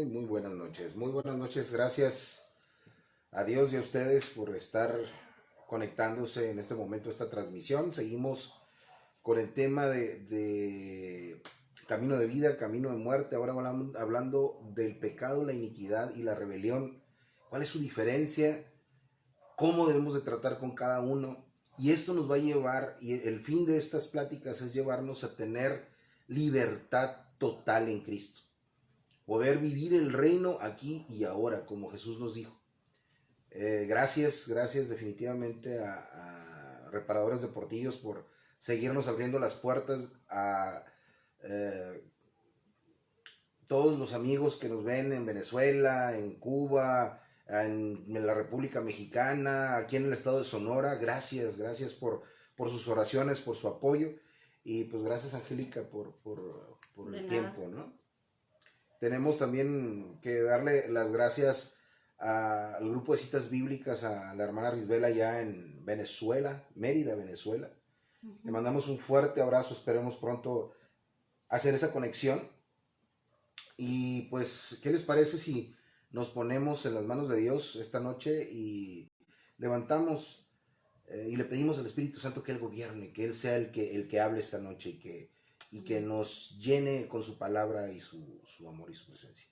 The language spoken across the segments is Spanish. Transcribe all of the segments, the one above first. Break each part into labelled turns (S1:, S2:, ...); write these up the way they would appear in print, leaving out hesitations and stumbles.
S1: muy buenas noches. Muy buenas noches. Gracias a Dios y a ustedes por estar conectándose en este momento a esta transmisión. Seguimos con el tema de camino de vida, camino de muerte. Ahora hablando del pecado, la iniquidad y la rebelión. ¿Cuál es su diferencia? ¿Cómo debemos de tratar con cada uno? Y esto nos va a llevar, y el fin de estas pláticas es llevarnos a tener libertad total en Cristo. Poder vivir el reino aquí y ahora, como Jesús nos dijo. Gracias definitivamente a Reparadores de Portillos por seguirnos abriendo las puertas, a todos los amigos que nos ven en Venezuela, en Cuba, en la República Mexicana, aquí en el estado de Sonora. Gracias por sus oraciones, por su apoyo. Y pues gracias, Angélica, por el tiempo, ¿no? Tenemos también que darle las gracias al grupo de citas bíblicas, a la hermana Risbela allá en Venezuela, Mérida, Venezuela. Le mandamos un fuerte abrazo, esperemos pronto hacer esa conexión. Y pues, ¿qué les parece si nos ponemos en las manos de Dios esta noche y levantamos y le pedimos al Espíritu Santo que Él gobierne, que Él sea el que hable esta noche y que nos llene con su palabra y su amor y su presencia?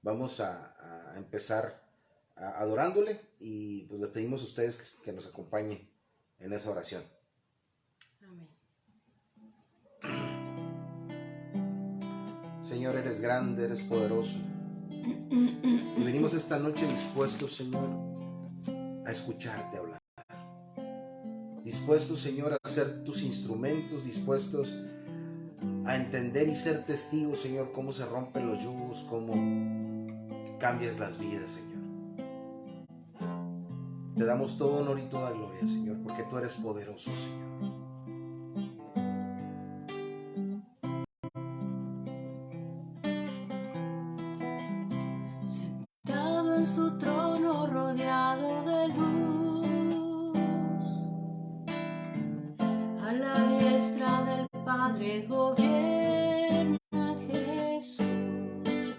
S1: Vamos a empezar adorándole y pues le pedimos a ustedes que nos acompañen en esa oración.
S2: Amén.
S1: Señor, eres grande, eres poderoso. Y venimos esta noche dispuestos, Señor, a escucharte hablar. Dispuestos, Señor, a ser tus instrumentos, dispuestos a entender y ser testigos, Señor, cómo se rompen los yugos, cómo cambias las vidas, Señor. Te damos todo honor y toda gloria, Señor, porque tú eres poderoso, Señor.
S2: Sentado en su trono rodeado de luz, a la diestra del Padre gobierna Jesús,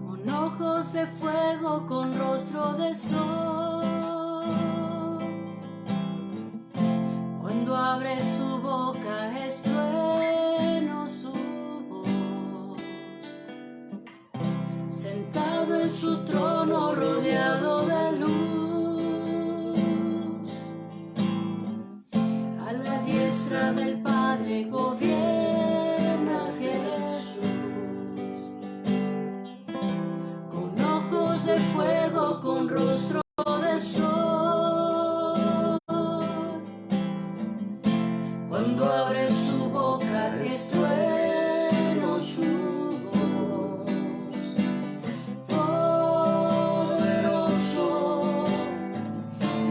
S2: con ojos de fuego, con rostro de sol. Cuando abre su boca es trueno su voz. Sentado en su trono rodeado de luz, a la diestra del Padre gobierna Jesús, con ojos de fuego, con rostro de sol. Cuando abre su boca es trueno su voz. Poderoso,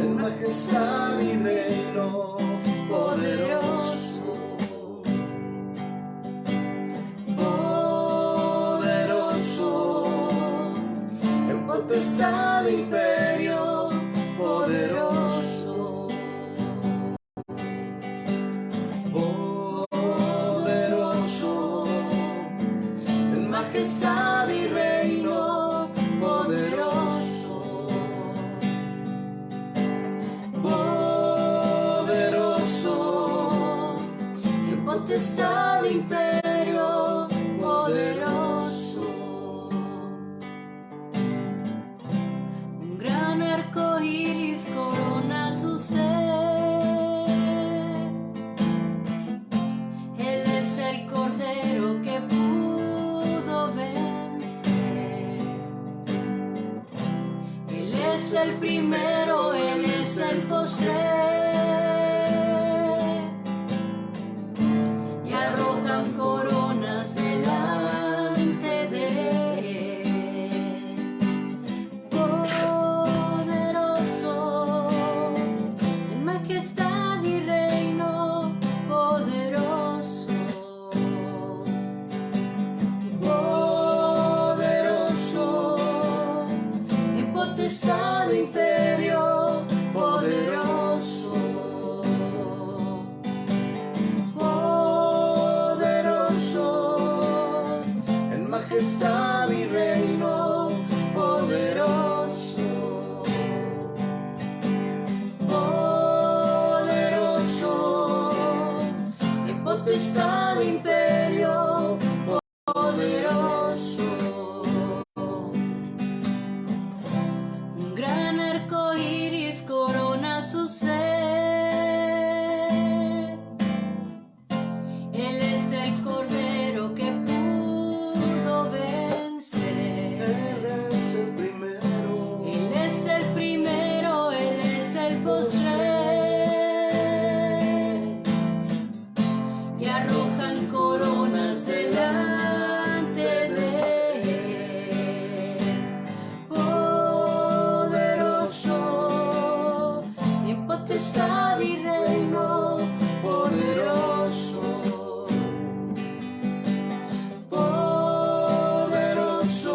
S1: En majestad y reino,
S2: poderoso,
S1: poderoso, en potestad e imperio, poderoso, poderoso, en majestad y reino, poderoso, poderoso,
S2: en potestad e imperio, poderoso. Un gran arco iris corona su ser. Él es el Cordero que pudo vencer. Él es el primero, Él es el postrer. Y arrojan coronas delante de Él. Poderoso, en majestad y reino, poderoso.
S1: poderoso,
S2: En potestad e imperio, potestad, imperio poderoso. Un gran arco iris corona su ser. Él es el cordero que pudo vencer.
S1: Él es el primero.
S2: Él es el primero, Él es el postrer. Y arrojan coronas delante de Él. Poderoso, en potestad y reino, poderoso. Poderoso,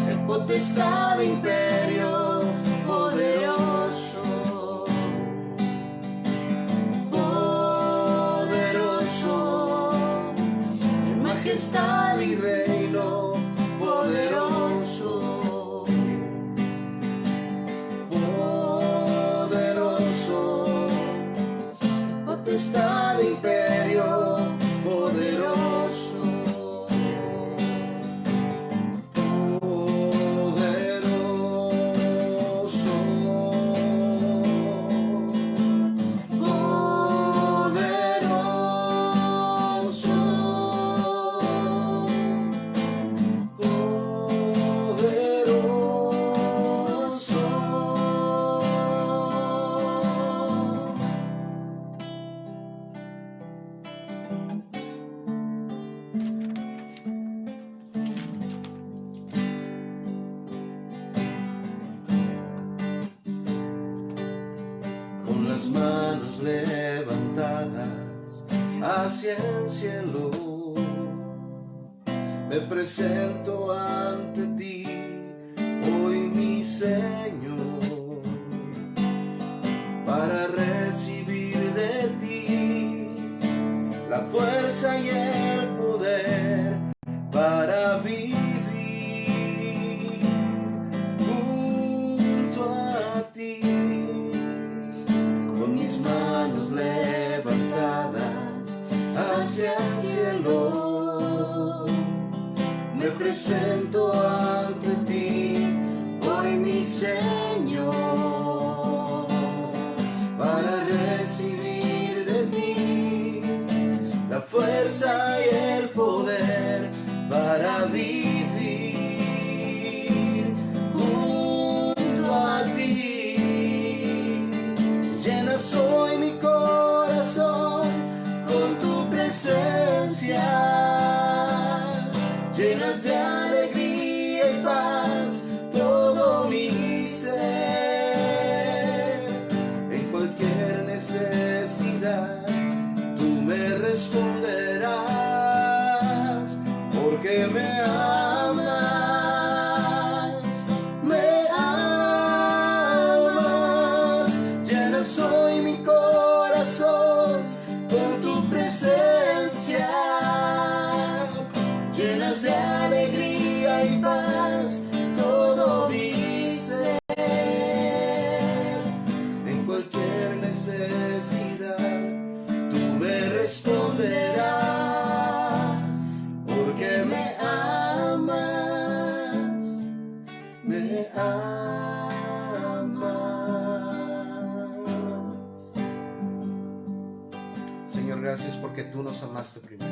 S2: en potestad, imperio, poderoso. Poderoso, en majestad y reino, poderoso. Poderoso, en potestad, imperio, poderoso. Con las manos levantadas hacia el cielo, me presento ante ti, hoy mi Señor, para recibir de ti la fuerza y el poder para vivir junto a ti. Con mis manos levantadas hacia el cielo, me presento ante ti, hoy mi Señor, para recibir de ti la fuerza y el poder para vivir junto a ti. Llenas hoy mi corazón con tu presencia, llenas de alegría y paz todo mi ser. En cualquier necesidad tú me responderás, porque me amas, me amas. Llenas hoy mi corazón con tu presencia, llenas de alegría y paz todo mi ser. En cualquier necesidad tú me responderás, porque me amas, me amas. Señor, gracias porque tú nos amaste primero.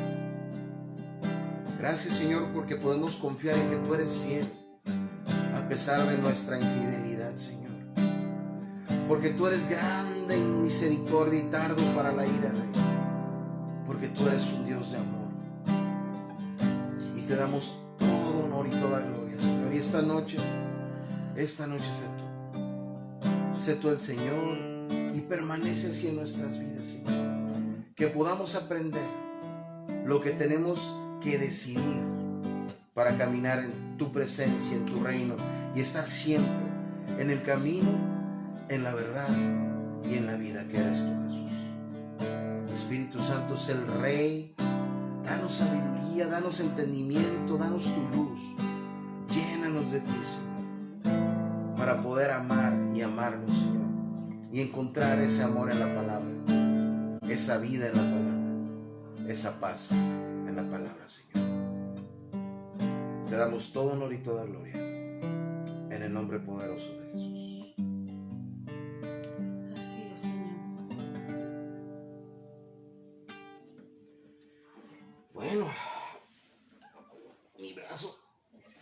S2: Gracias, Señor, porque podemos confiar en que tú eres fiel a pesar de nuestra infidelidad, Señor. Porque tú eres grande en misericordia y tardo para la ira, Rey. Porque tú eres un Dios de amor. Y te damos todo honor y toda gloria, Señor. Y esta noche sé tú el Señor, y permanece así en nuestras vidas, Señor. Que podamos aprender lo que tenemos que decidir para caminar en tu presencia, en tu reino, y estar siempre en el camino, en la verdad y en la vida que eres tú, Jesús. Espíritu Santo es el Rey. Danos sabiduría, danos entendimiento, danos tu luz. Llénanos de ti, Señor, para poder amar y amarnos, Señor, y encontrar ese amor en la palabra, esa vida en la palabra.
S1: esa paz en la palabra, Señor. Te damos todo honor y toda gloria en el nombre poderoso de Jesús.
S3: Así es, Señor.
S1: Bueno, mi brazo.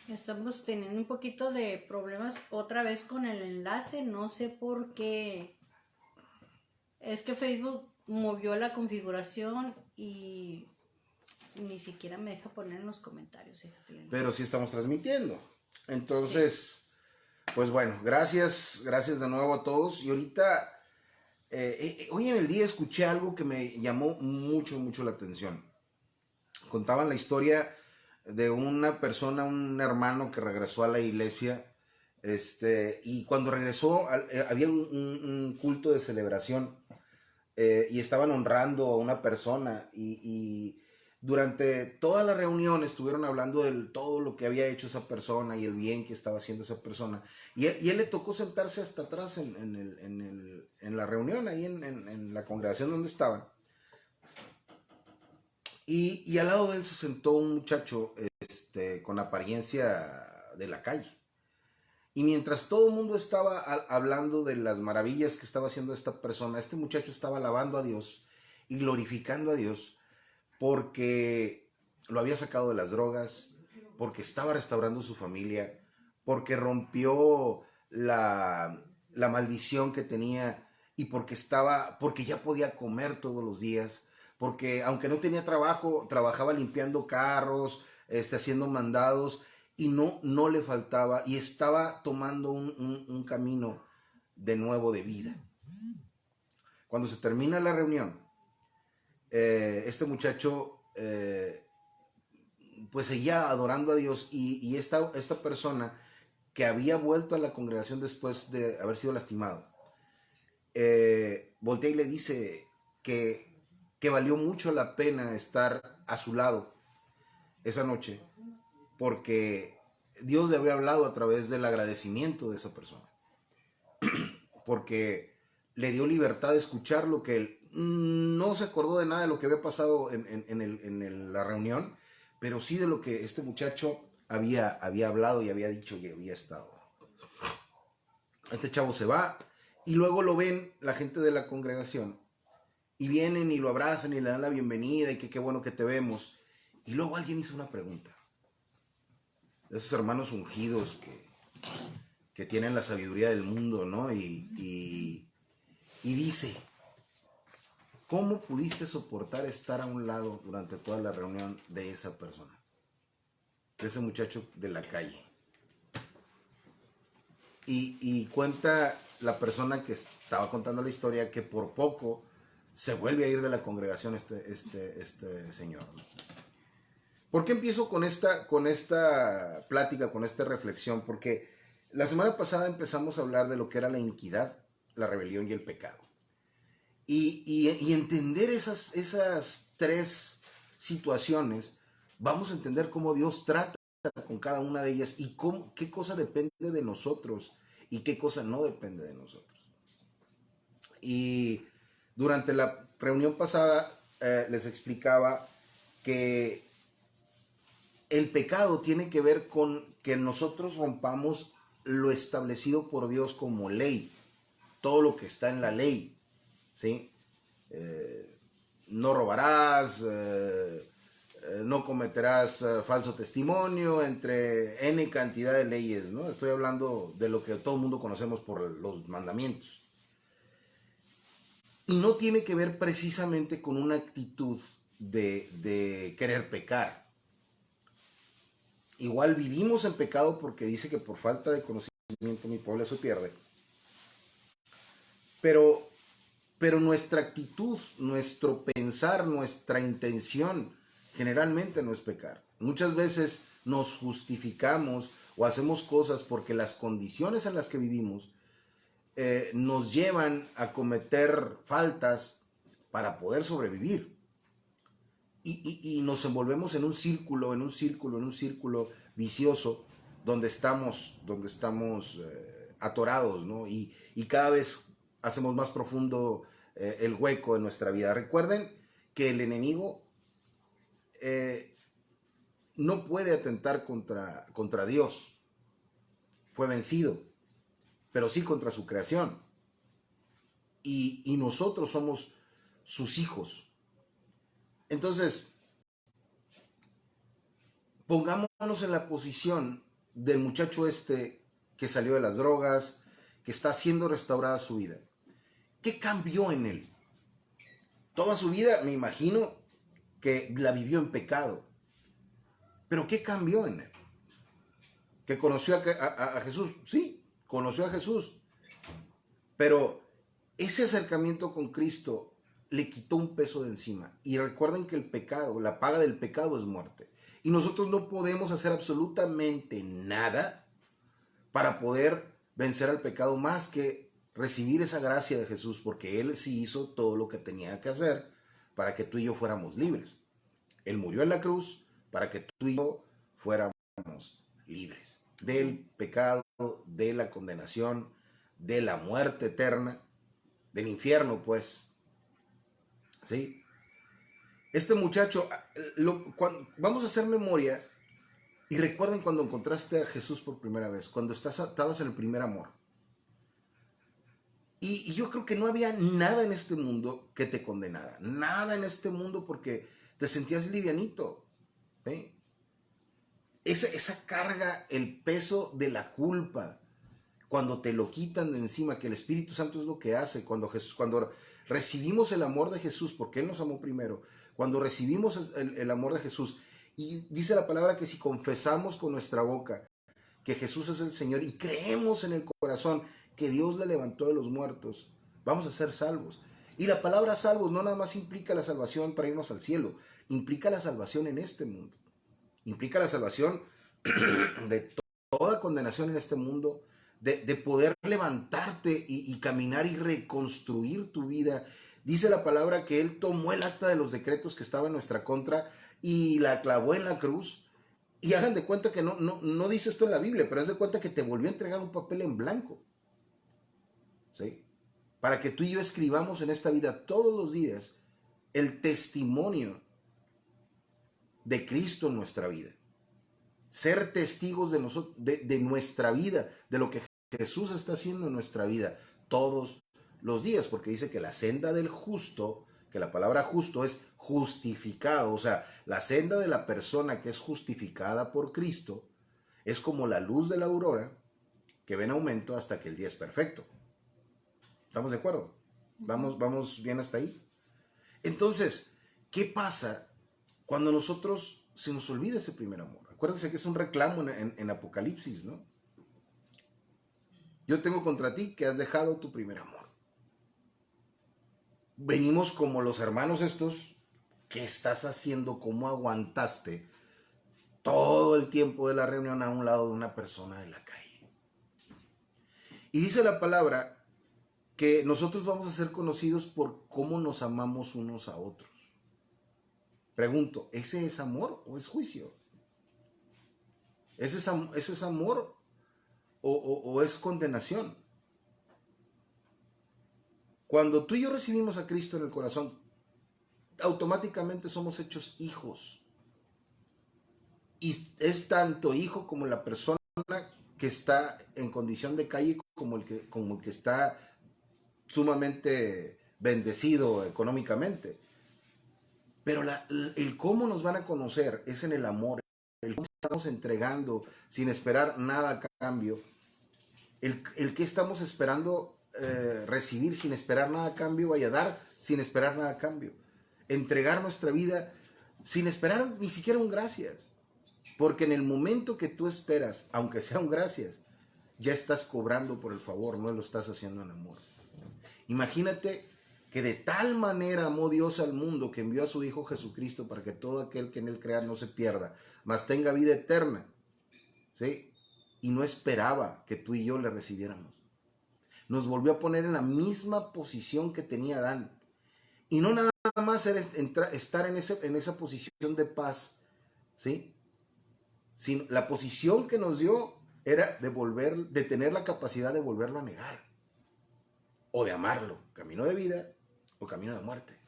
S3: Estamos teniendo un poquito de problemas otra vez con el enlace, no sé por qué. Es que Facebook movió la configuración y ni siquiera me deja poner en los comentarios.
S1: Pero sí estamos transmitiendo. Entonces, sí. Pues bueno, gracias de nuevo a todos. Y ahorita, hoy en el día escuché algo que me llamó mucho la atención. Contaban la historia de una persona, un hermano que regresó a la iglesia, y cuando regresó había un culto de celebración, y estaban honrando a una persona, y durante toda la reunión estuvieron hablando de todo lo que había hecho esa persona y el bien que estaba haciendo esa persona, y él le tocó sentarse hasta atrás en la reunión, ahí en la congregación donde estaban. Y al lado de él se sentó un muchacho con apariencia de la calle. Y mientras todo el mundo estaba hablando de las maravillas que estaba haciendo esta persona, este muchacho estaba alabando a Dios y glorificando a Dios porque lo había sacado de las drogas, porque estaba restaurando su familia, porque rompió la maldición que tenía y porque ya podía comer todos los días. Porque aunque no tenía trabajo, trabajaba limpiando carros, haciendo mandados, y no le faltaba, y estaba tomando un camino de nuevo de vida. Cuando se termina la reunión, este muchacho pues seguía adorando a Dios, y esta persona que había vuelto a la congregación después de haber sido lastimado, voltea y le dice que valió mucho la pena estar a su lado esa noche, porque Dios le había hablado a través del agradecimiento de esa persona, porque le dio libertad de escuchar lo que él no se acordó de nada de lo que había pasado en la reunión, pero sí de lo que este muchacho había hablado y había dicho y había estado. Este chavo se va y luego lo ven la gente de la congregación y vienen y lo abrazan y le dan la bienvenida y que qué bueno que te vemos. Y luego alguien hizo una pregunta. De esos hermanos ungidos que tienen la sabiduría del mundo, ¿no? Y dice, ¿cómo pudiste soportar estar a un lado durante toda la reunión de esa persona? De ese muchacho de la calle. Y cuenta la persona que estaba contando la historia que por poco se vuelve a ir de la congregación este señor. ¿Por qué empiezo con esta plática, con esta reflexión? Porque la semana pasada empezamos a hablar de lo que era la iniquidad, la rebelión y el pecado. Y entender esas tres situaciones, vamos a entender cómo Dios trata con cada una de ellas y qué cosa depende de nosotros y qué cosa no depende de nosotros. Y durante la reunión pasada les explicaba que el pecado tiene que ver con que nosotros rompamos lo establecido por Dios como ley, todo lo que está en la ley, ¿sí? No robarás, no cometerás falso testimonio, entre N cantidad de leyes, ¿no? Estoy hablando de lo que todo el mundo conocemos por los mandamientos. Y no tiene que ver precisamente con una actitud de querer pecar. Igual vivimos en pecado porque dice que por falta de conocimiento mi pueblo se pierde. Pero nuestra actitud, nuestro pensar, nuestra intención generalmente no es pecar. Muchas veces nos justificamos o hacemos cosas porque las condiciones en las que vivimos nos llevan a cometer faltas para poder sobrevivir. Y nos envolvemos en un círculo vicioso donde estamos atorados, ¿no? Y cada vez hacemos más profundo el hueco en nuestra vida. Recuerden que el enemigo
S2: no puede atentar contra Dios. Fue vencido, pero sí contra su creación. Y nosotros somos sus hijos. Entonces, pongámonos en la posición del muchacho que salió de las drogas, que está siendo restaurada su vida. ¿Qué cambió en él? Toda su vida, me imagino, que la vivió en pecado. Pero ¿qué cambió en él? ¿Que conoció a Jesús? Sí, conoció a Jesús. Pero ese acercamiento con Cristo le quitó un peso de encima. Y recuerden que el pecado, la paga del pecado es muerte. Y nosotros no podemos hacer absolutamente nada para poder vencer al pecado más que recibir esa gracia de Jesús, porque Él sí hizo todo lo que tenía que hacer para que tú y yo fuéramos libres. Él murió en la cruz para que tú y yo fuéramos libres del pecado, de la condenación, de la muerte eterna, del infierno, pues. ¿Sí? Este muchacho, vamos a hacer memoria y recuerden cuando encontraste a Jesús por primera vez, cuando estabas en el primer amor. Y yo creo que no había nada en este mundo que te condenara, nada en este mundo, porque te sentías livianito. ¿Sí? Esa carga, el peso de la culpa, cuando te lo quitan de encima, que el Espíritu Santo es lo que hace, cuando recibimos el amor de Jesús, porque Él nos amó primero, cuando recibimos el amor de Jesús, y dice la palabra que si confesamos con nuestra boca que Jesús es el Señor y creemos en el corazón que Dios le levantó de los muertos, vamos a ser salvos. Y la palabra salvos no nada más implica la salvación para irnos al cielo, implica la salvación en este mundo, implica la salvación de toda condenación en este mundo, de poder levantarte y caminar y reconstruir tu vida. Dice la palabra que Él tomó el acta de los decretos que estaba en nuestra contra y la clavó en la cruz. Y hagan de cuenta que no dice esto en la Biblia, pero haz de cuenta que te volvió a entregar un papel en blanco. ¿Sí? Para que tú y yo escribamos en esta vida todos los días el testimonio de Cristo en nuestra vida. Ser testigos de nuestra vida, de lo que Jesús está haciendo en nuestra vida todos los días, porque dice que la senda del justo, que la palabra justo es justificado, o sea, la senda de la persona que es justificada por Cristo es como la luz de la aurora que va en aumento hasta que el día es perfecto. ¿Estamos de acuerdo? ¿Vamos bien hasta ahí? Entonces, ¿qué pasa cuando nosotros se nos olvida ese primer amor? Acuérdense que es un reclamo en Apocalipsis, ¿no? Yo tengo contra ti que has dejado tu primer amor. Venimos como los hermanos estos. ¿Qué estás haciendo? ¿Cómo aguantaste todo el tiempo de la reunión a un lado de una persona de la calle? Y dice la palabra que nosotros vamos a ser conocidos por cómo nos amamos unos a otros. Pregunto, ¿ese es amor o es juicio? ¿Ese es amor o es condenación? Cuando tú y yo recibimos a Cristo en el corazón, automáticamente somos hechos hijos. Y es tanto hijo como la persona que está en condición de calle como el que está sumamente bendecido económicamente. Pero el cómo nos van a conocer es en el amor, el cómo estamos entregando sin esperar nada a cambio, el que estamos esperando recibir sin esperar nada a cambio, vaya a dar sin esperar nada a cambio, entregar nuestra vida sin esperar ni siquiera un gracias, porque en el momento que tú esperas, aunque sea un gracias, ya estás cobrando por el favor, no lo estás haciendo en amor. Imagínate que de tal manera amó Dios al mundo que envió a su Hijo Jesucristo para que todo aquel que en Él crea no se pierda, mas tenga vida eterna. ¿Sí? Y no esperaba que tú y yo le recibiéramos. Nos volvió a poner en la misma posición que tenía Adán. Y no nada más estar en esa posición de paz, ¿sí? Sino la posición que nos dio era de tener la capacidad de volverlo a negar. O de amarlo, camino de vida o camino de muerte.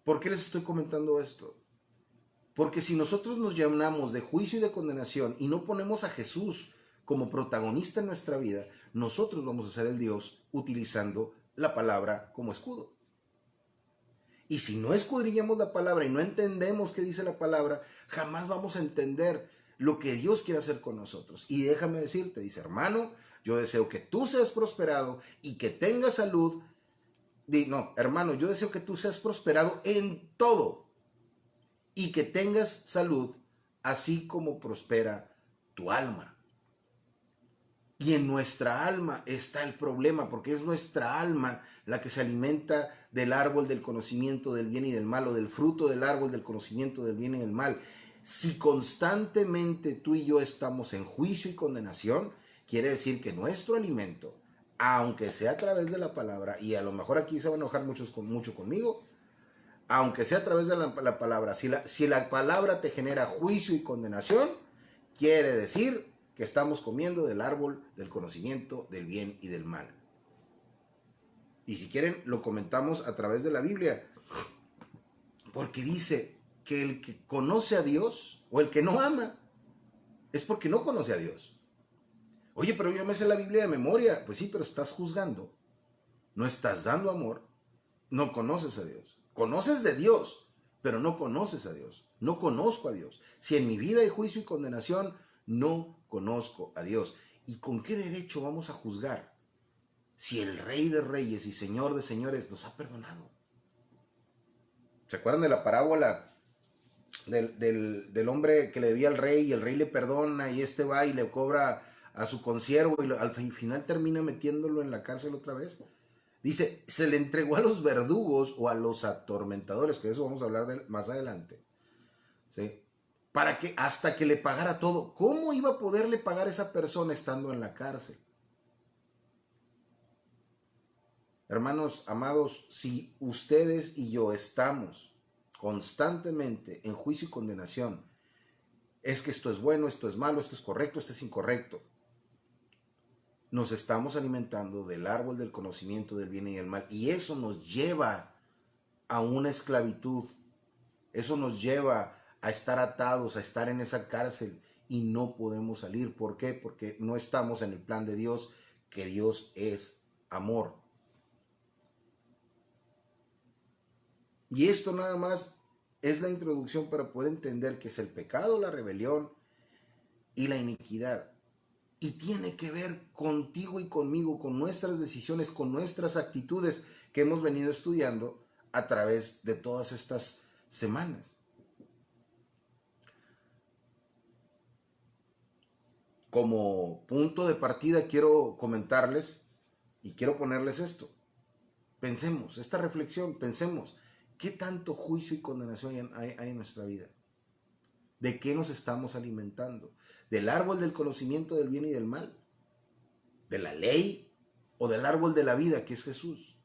S1: ¿Por qué les estoy comentando esto? Porque si nosotros nos llenamos de juicio y de condenación y no ponemos a Jesús como protagonista en nuestra vida, nosotros vamos a ser el Dios utilizando la palabra como escudo. Y si no escudriñamos la palabra y no entendemos qué dice la palabra, jamás vamos a entender lo que Dios quiere hacer con nosotros. Y déjame decirte, dice, hermano, yo deseo que tú seas prosperado y que tengas salud. No, hermano, yo deseo que tú seas prosperado en todo y que tengas salud, así como prospera tu alma. Y en nuestra alma está el problema, porque es nuestra alma la que se alimenta del árbol del conocimiento del bien y del mal, o del fruto del árbol del conocimiento del bien y del mal. Si constantemente tú y yo estamos en juicio y condenación, quiere decir que nuestro alimento, aunque sea a través de la palabra, y a lo mejor aquí se van a enojar mucho conmigo, aunque sea a través de la palabra, si la palabra te genera juicio y condenación, quiere decir que estamos comiendo del árbol del conocimiento del bien y del mal. Y si quieren, lo comentamos a través de la Biblia, porque dice que el que conoce a Dios, o el que no ama, es porque no conoce a Dios. Oye, pero yo me sé la Biblia de memoria. Pues sí, pero estás juzgando, no estás dando amor, no conoces a Dios. Conoces de Dios, pero no conoces a Dios. No conozco a Dios. Si en mi vida hay juicio y condenación, no conozco a Dios. ¿Y con qué derecho vamos a juzgar si el Rey de Reyes y Señor de Señores nos ha perdonado? ¿Se acuerdan de la parábola del hombre que le debía al rey y el rey le perdona y este va y le cobra a su consiervo y al final termina metiéndolo en la cárcel otra vez? Dice, se le entregó a los verdugos o a los atormentadores, que de eso vamos a hablar más adelante, ¿sí? Para que hasta que le pagara todo. ¿Cómo iba a poderle pagar a esa persona estando en la cárcel? Hermanos amados, si ustedes y yo estamos constantemente en juicio y condenación, es que esto es bueno, esto es malo, esto es correcto, esto es incorrecto, nos estamos alimentando del árbol del conocimiento del bien y del mal, y eso nos lleva a una esclavitud, eso nos lleva a estar atados, a estar en esa cárcel y no podemos salir. ¿Por qué? Porque no estamos en el plan de Dios, que Dios es amor. Y esto nada más es la introducción para poder entender que es el pecado, la rebelión y la iniquidad. Y tiene que ver contigo y conmigo, con nuestras decisiones, con nuestras actitudes que hemos venido estudiando a través de todas estas semanas. Como punto de partida quiero comentarles y quiero ponerles esto. Pensemos, esta reflexión, pensemos, ¿qué tanto juicio y condenación hay en nuestra vida? ¿De qué nos estamos alimentando? ¿Del árbol del conocimiento del bien y del mal? ¿De la ley? ¿O del árbol de la vida, que es Jesús?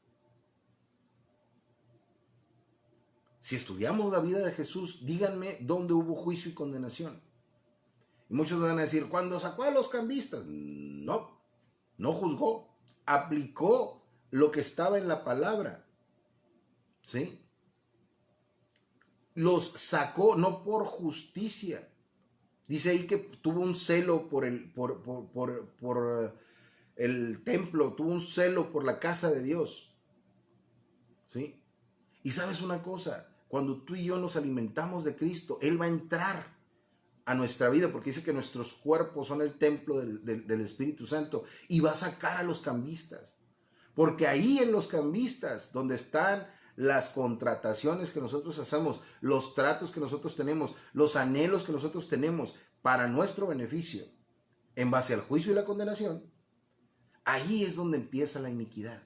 S1: Si estudiamos la vida de Jesús, díganme dónde hubo juicio y condenación. Y muchos van a decir, ¿cuándo sacó a los cambistas? No, no juzgó, aplicó lo que estaba en la palabra, ¿sí? Los sacó no por justicia. Dice ahí que tuvo un celo por el templo, tuvo un celo por la casa de Dios, ¿sí? Y sabes una cosa, cuando tú y yo nos alimentamos de Cristo, Él va a entrar a nuestra vida, porque dice que nuestros cuerpos son el templo del Espíritu Santo, y va a sacar a los cambistas, porque ahí en los cambistas, donde están las contrataciones que nosotros hacemos, los tratos que nosotros tenemos, los anhelos que nosotros tenemos para nuestro beneficio, en base al juicio y la condenación, ahí es donde empieza la iniquidad.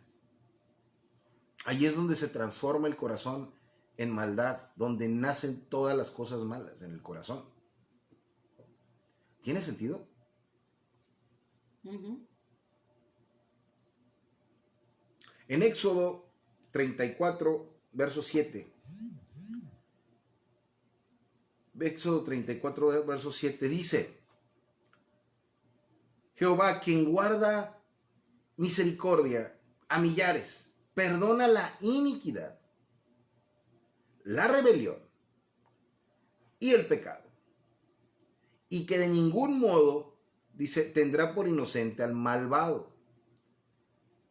S1: Ahí es donde se transforma el corazón en maldad, donde nacen todas las cosas malas en el corazón. ¿Tiene sentido? En Éxodo 34, verso 7. Éxodo 34, verso 7 dice: Jehová, quien guarda misericordia a millares, perdona la iniquidad, la rebelión y el pecado. Y que de ningún modo, dice, tendrá por inocente al malvado,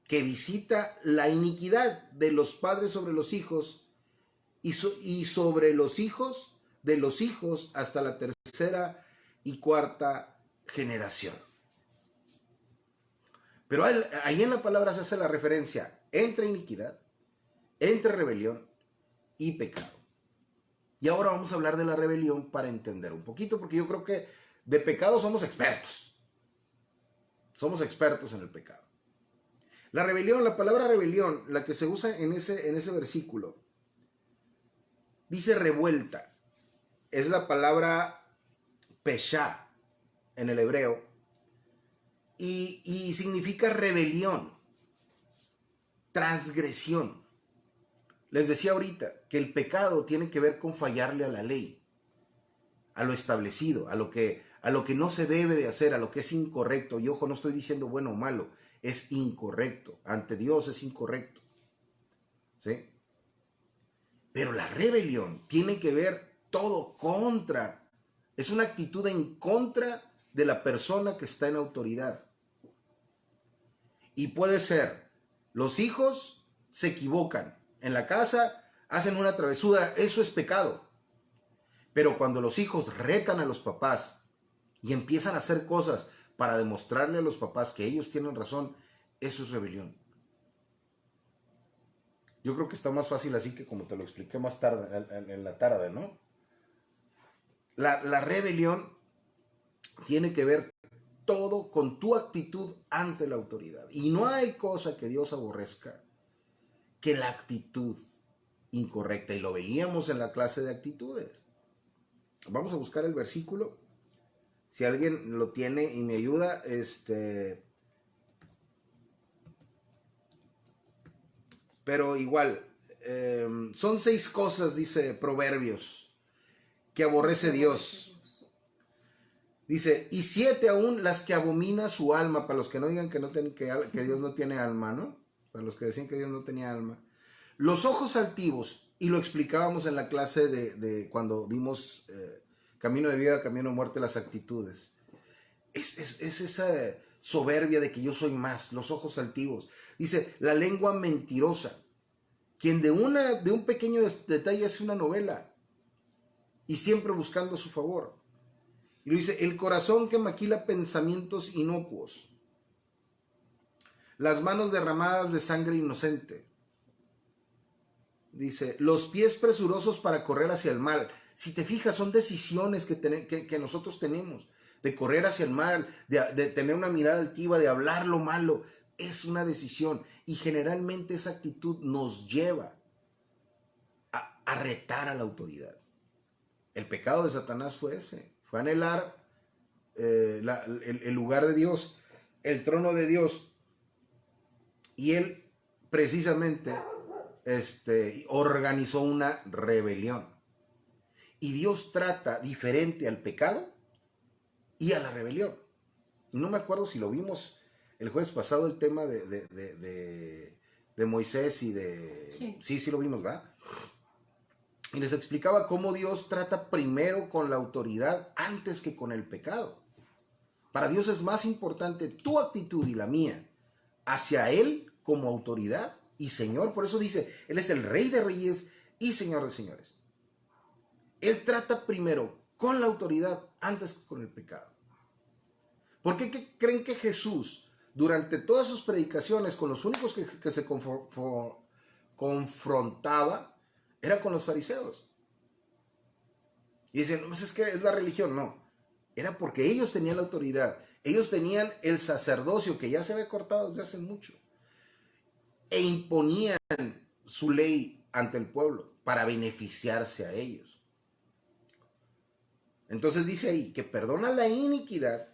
S1: que visita la iniquidad de los padres sobre los hijos y sobre los hijos hasta la tercera y cuarta generación. Pero ahí en la palabra se hace la referencia entre iniquidad, entre rebelión y pecado. Y ahora vamos a hablar de la rebelión para entender un poquito, porque yo creo que de pecado somos expertos. Somos expertos en el pecado. La rebelión, la palabra rebelión, la que se usa en ese versículo, dice revuelta. Es la palabra peshá en el hebreo y significa rebelión, transgresión. Les decía ahorita que el pecado tiene que ver con fallarle a la ley, a lo establecido, a lo que no se debe de hacer, a lo que es incorrecto. Y ojo, no estoy diciendo bueno o malo, es incorrecto. Ante Dios es incorrecto. ¿Sí? Pero la rebelión tiene que ver todo contra. Es una actitud en contra de la persona que está en autoridad. Y puede ser, los hijos se equivocan. En la casa hacen una travesura, eso es pecado. Pero cuando los hijos retan a los papás y empiezan a hacer cosas para demostrarle a los papás que ellos tienen razón, eso es rebelión. Yo creo que está más fácil así que como te lo expliqué más tarde, en la tarde, ¿no? La rebelión tiene que ver todo con tu actitud ante la autoridad. Y no hay cosa que Dios aborrezca que la actitud incorrecta. Y lo veíamos en la clase de actitudes. Vamos a buscar el versículo. Si alguien lo tiene y me ayuda, pero igual, son 6 cosas, dice Proverbios, que aborrece Dios. Dice, y 7 aún las que abomina su alma, para los que no digan que Dios no tiene alma, ¿no? Para los que decían que Dios no tenía alma. Los ojos altivos, y lo explicábamos en la clase de cuando dimos camino de vida, camino de muerte, las actitudes. Es esa soberbia de que yo soy más, los ojos altivos. Dice, la lengua mentirosa, quien de un pequeño detalle hace una novela, y siempre buscando su favor. Y lo dice, el corazón que maquila pensamientos inocuos, las manos derramadas de sangre inocente. Dice, los pies presurosos para correr hacia el mal. Si te fijas, son decisiones que nosotros tenemos, de correr hacia el mal, de tener una mirada altiva, de hablar lo malo. Es una decisión, y generalmente esa actitud nos lleva a retar a la autoridad. El pecado de Satanás fue ese, fue anhelar el lugar de Dios, el trono de Dios, y él precisamente organizó una rebelión. Y Dios trata diferente al pecado y a la rebelión. No me acuerdo si lo vimos el jueves pasado, el tema de Moisés y de... Sí lo vimos, ¿verdad? Y les explicaba cómo Dios trata primero con la autoridad antes que con el pecado. Para Dios es más importante tu actitud y la mía hacia Él como autoridad y Señor. Por eso dice, Él es el Rey de Reyes y Señor de Señores. Él trata primero con la autoridad antes que con el pecado. ¿Por qué creen que Jesús, durante todas sus predicaciones, con los únicos que se confrontaba, era con los fariseos? Y dicen, no, es que es la religión. No, era porque ellos tenían la autoridad. Ellos tenían el sacerdocio que ya se había cortado desde hace mucho. E imponían su ley ante el pueblo para beneficiarse a ellos. Entonces dice ahí que perdona la iniquidad,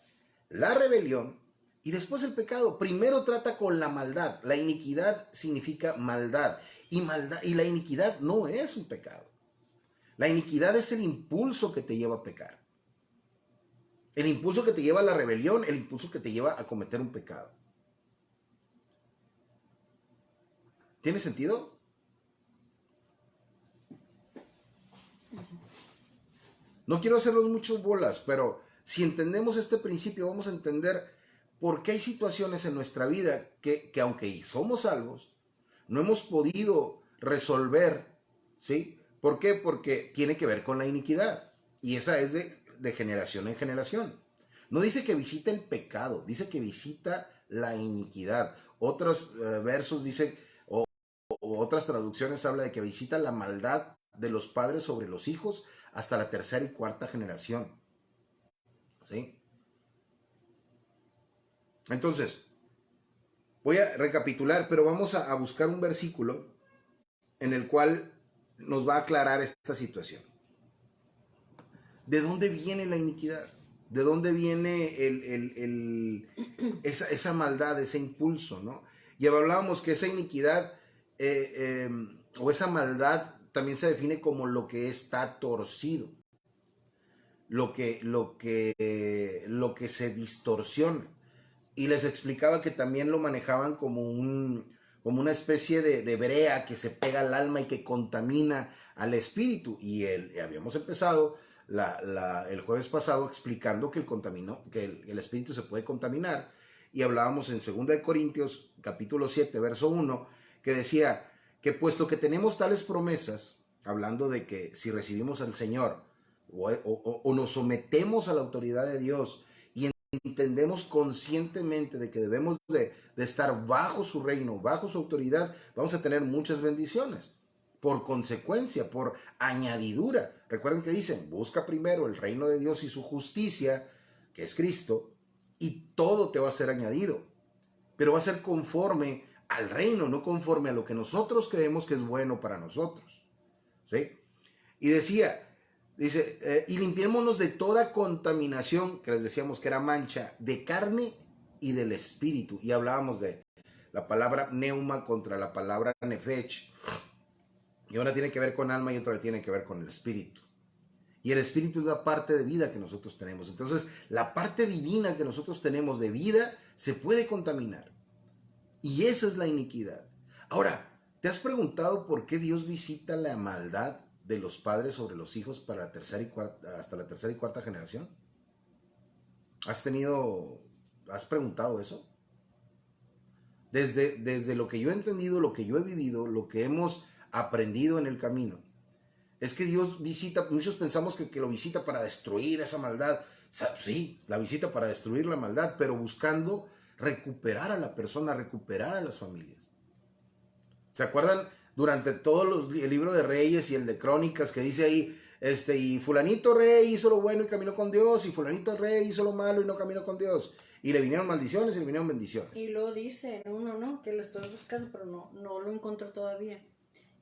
S1: la rebelión y después el pecado. Primero trata con la maldad. La iniquidad significa maldad. Y la iniquidad no es un pecado. La iniquidad es el impulso que te lleva a pecar. El impulso que te lleva a la rebelión, el impulso que te lleva a cometer un pecado. ¿Tiene sentido? No quiero hacerlos muchas bolas, pero si entendemos este principio, vamos a entender por qué hay situaciones en nuestra vida que aunque somos salvos, no hemos podido resolver, ¿sí? ¿Por qué? Porque tiene que ver con la iniquidad. Y esa es de generación en generación. No dice que visita el pecado, dice que visita la iniquidad. Otros versos dicen, o otras traducciones habla de que visita la maldad de los padres sobre los hijos hasta la tercera y cuarta generación. ¿Sí? Entonces, voy a recapitular, pero vamos a buscar un versículo en el cual nos va a aclarar esta situación. ¿De dónde viene la iniquidad? ¿De dónde viene esa maldad, ese impulso, ¿no? Y hablábamos que esa iniquidad o esa maldad también se define como lo que está torcido, lo que se distorsiona. Y les explicaba que también lo manejaban como una especie de brea que se pega al alma y que contamina al espíritu. Y habíamos empezado el jueves pasado explicando que el espíritu se puede contaminar. Y hablábamos en 2 Corintios capítulo 7, verso 1, que decía que puesto que tenemos tales promesas, hablando de que si recibimos al Señor o nos sometemos a la autoridad de Dios y entendemos conscientemente de que debemos de estar bajo su reino, bajo su autoridad, vamos a tener muchas bendiciones. Por consecuencia, por añadidura. Recuerden que dicen, busca primero el reino de Dios y su justicia, que es Cristo, y todo te va a ser añadido. Pero va a ser conforme al reino, no conforme a lo que nosotros creemos que es bueno para nosotros. ¿Sí? Y dice, y limpiémonos de toda contaminación, que les decíamos que era mancha, de carne y del espíritu. Y hablábamos de la palabra neuma contra la palabra nefech. Y una tiene que ver con alma y otra tiene que ver con el espíritu. Y el espíritu es la parte de vida que nosotros tenemos. Entonces, la parte divina que nosotros tenemos de vida se puede contaminar. Y esa es la iniquidad. Ahora, ¿te has preguntado por qué Dios visita la maldad de los padres sobre los hijos para hasta la tercera y cuarta generación? ¿Has preguntado eso? Desde lo que yo he entendido, lo que yo he vivido, lo que hemos aprendido en el camino, es que Dios visita, muchos pensamos que lo visita para destruir esa maldad. Sí, la visita para destruir la maldad, pero buscando recuperar a la persona, recuperar a las familias. ¿Se acuerdan? Durante todo el libro de Reyes y el de Crónicas que dice ahí, y fulanito rey hizo lo bueno y caminó con Dios, y fulanito rey hizo lo malo y no caminó con Dios. Y le vinieron maldiciones y le vinieron bendiciones.
S3: Y luego dice, no, que lo estoy buscando, pero no lo encuentro todavía.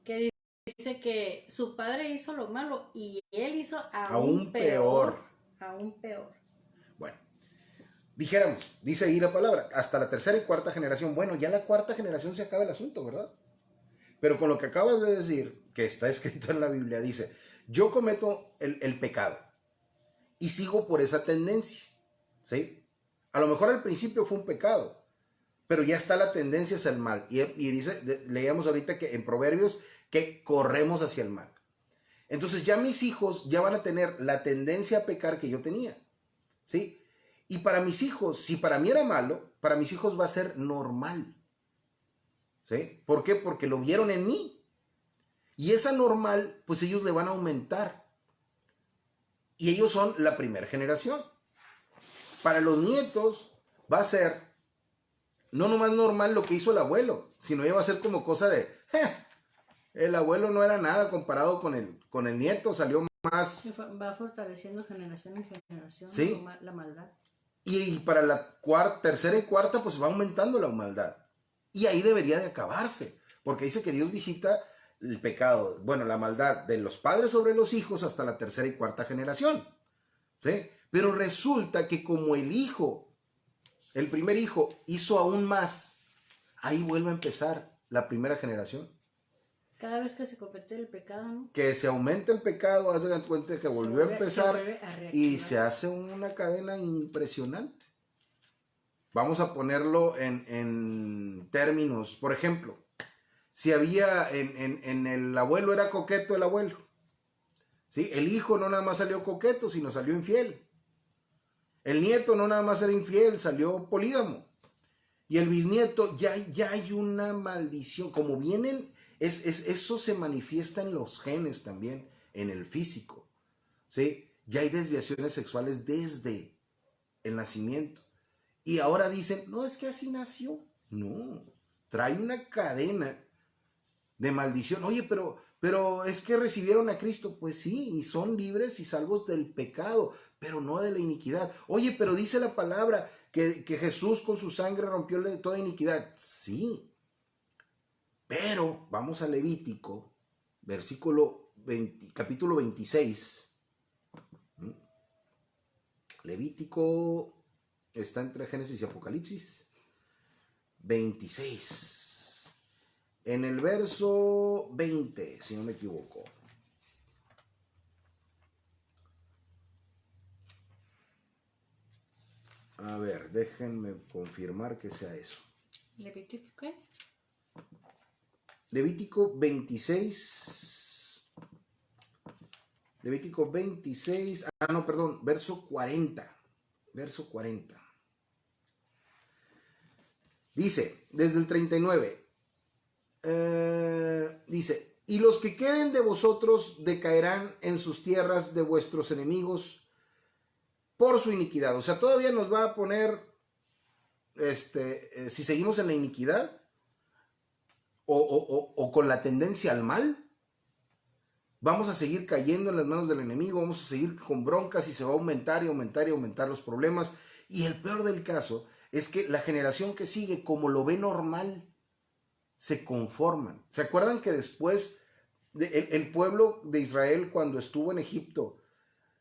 S3: Que dice que su padre hizo lo malo y él hizo aún peor. Aún peor.
S1: Bueno, dijéramos, dice ahí la palabra, hasta la tercera y cuarta generación. Bueno, ya la cuarta generación se acaba el asunto, ¿verdad? Pero con lo que acabas de decir, que está escrito en la Biblia, dice, yo cometo el pecado y sigo por esa tendencia, ¿sí? A lo mejor al principio fue un pecado, pero ya está la tendencia hacia el mal. Y dice, leíamos ahorita que en Proverbios, que corremos hacia el mal. Entonces ya mis hijos ya van a tener la tendencia a pecar que yo tenía, ¿sí? Y para mis hijos, si para mí era malo, para mis hijos va a ser normal, ¿sí? ¿Por qué? Porque lo vieron en mí. Y esa normal, pues ellos le van a aumentar. Y ellos son la primera generación. Para los nietos va a ser no nomás normal lo que hizo el abuelo, sino ya va a ser como cosa de, el abuelo no era nada comparado con el nieto, salió más.
S3: Va fortaleciendo generación en generación,
S1: ¿sí?
S3: La maldad.
S1: Y para la tercera y cuarta, pues va aumentando la maldad. Y ahí debería de acabarse, porque dice que Dios visita el pecado, bueno, la maldad de los padres sobre los hijos hasta la tercera y cuarta generación, ¿sí? Pero resulta que como el primer hijo hizo aún más, ahí vuelve a empezar la primera generación.
S3: Cada vez que se comete el pecado, ¿no?
S1: Que se aumenta el pecado, haz de cuenta que volvió a empezar y se hace una cadena impresionante. Vamos a ponerlo en términos, por ejemplo, si había en el abuelo era coqueto el abuelo, ¿sí? El hijo no nada más salió coqueto, sino salió infiel. El nieto no nada más era infiel, salió polígamo. Y el bisnieto, ya hay una maldición. Como vienen, eso se manifiesta en los genes también, en el físico, ¿sí? Ya hay desviaciones sexuales desde el nacimiento. Y ahora dicen, no, es que así nació. No, trae una cadena de maldición. Oye, pero es que recibieron a Cristo. Pues sí, y son libres y salvos del pecado, pero no de la iniquidad. Oye, pero dice la palabra que Jesús con su sangre rompió toda iniquidad. Sí, pero vamos a Levítico, capítulo 26. Levítico está entre Génesis y Apocalipsis. 26. En el verso 20, si no me equivoco. A ver, déjenme confirmar que sea eso.
S3: ¿Levítico qué?
S1: Levítico 26. Levítico 26. No, perdón, verso 40. Verso 40. Dice, desde el 39. Dice, y los que queden de vosotros decaerán en sus tierras de vuestros enemigos por su iniquidad. O sea, todavía nos va a poner, si seguimos en la iniquidad o con la tendencia al mal, vamos a seguir cayendo en las manos del enemigo, vamos a seguir con broncas y se va a aumentar y aumentar y aumentar los problemas. Y el peor del caso es que la generación que sigue, como lo ve normal, se conforman. ¿Se acuerdan que después el pueblo de Israel, cuando estuvo en Egipto,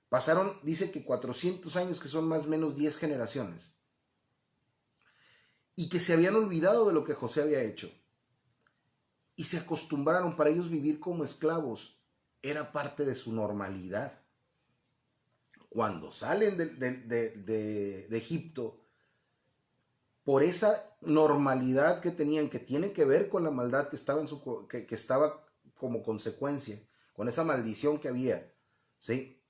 S1: pasaron, dice que 400 años, que son más o menos 10 generaciones, y que se habían olvidado de lo que José había hecho, y se acostumbraron? Para ellos vivir como esclavos era parte de su normalidad. Cuando salen de Egipto, por esa normalidad que tenían, que tiene que ver con la maldad que estaba, que estaba como consecuencia, con esa maldición que había, ¿sí?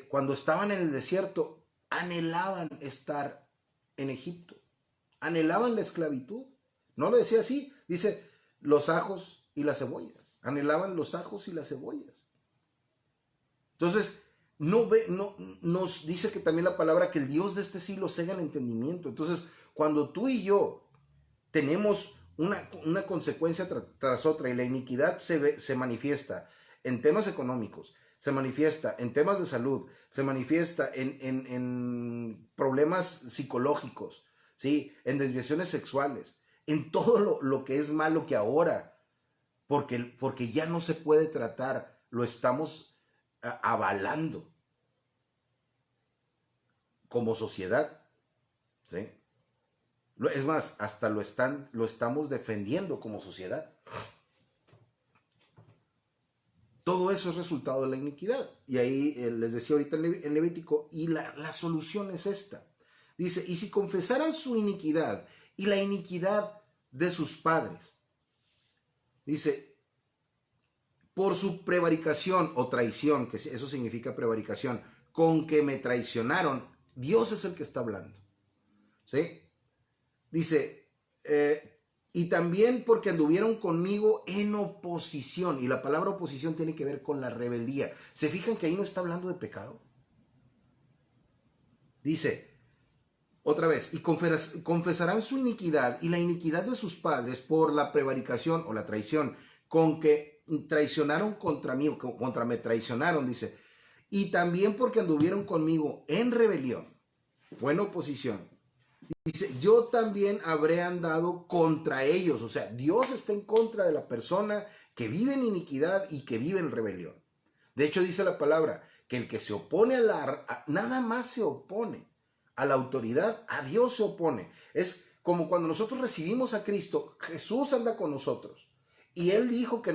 S1: Cuando estaban en el desierto, anhelaban estar en Egipto, anhelaban la esclavitud. No lo decía así, dice los ajos y las cebollas, anhelaban los ajos y las cebollas. Entonces, nos dice que también la palabra que el Dios de este siglo cega el entendimiento. Entonces, cuando tú y yo tenemos una consecuencia tras otra y la iniquidad se manifiesta en temas económicos, se manifiesta en temas de salud, se manifiesta en problemas psicológicos, ¿sí? En desviaciones sexuales, en todo lo que es malo, que ahora, porque ya no se puede tratar, lo estamos avalando como sociedad, ¿sí? Es más, hasta lo estamos defendiendo como sociedad. Todo eso es resultado de la iniquidad. Y ahí les decía ahorita en Levítico, y la solución es esta. Dice, y si confesaran su iniquidad y la iniquidad de sus padres, dice, por su prevaricación o traición, que eso significa prevaricación, con que me traicionaron, Dios es el que está hablando, ¿sí? Dice, y también porque anduvieron conmigo en oposición, y la palabra oposición tiene que ver con la rebeldía. ¿Se fijan que ahí no está hablando de pecado? Dice, otra vez, y confesarán su iniquidad y la iniquidad de sus padres por la prevaricación o la traición, con que traicionaron contra mí, contra me traicionaron, dice, y también porque anduvieron conmigo en rebelión o en oposición. Dice, yo también habré andado contra ellos. O sea, Dios está en contra de la persona que vive en iniquidad y que vive en rebelión. De hecho, dice la palabra que el que se opone nada más se opone a la autoridad, a Dios se opone. Es como cuando nosotros recibimos a Cristo, Jesús anda con nosotros. Y Él dijo que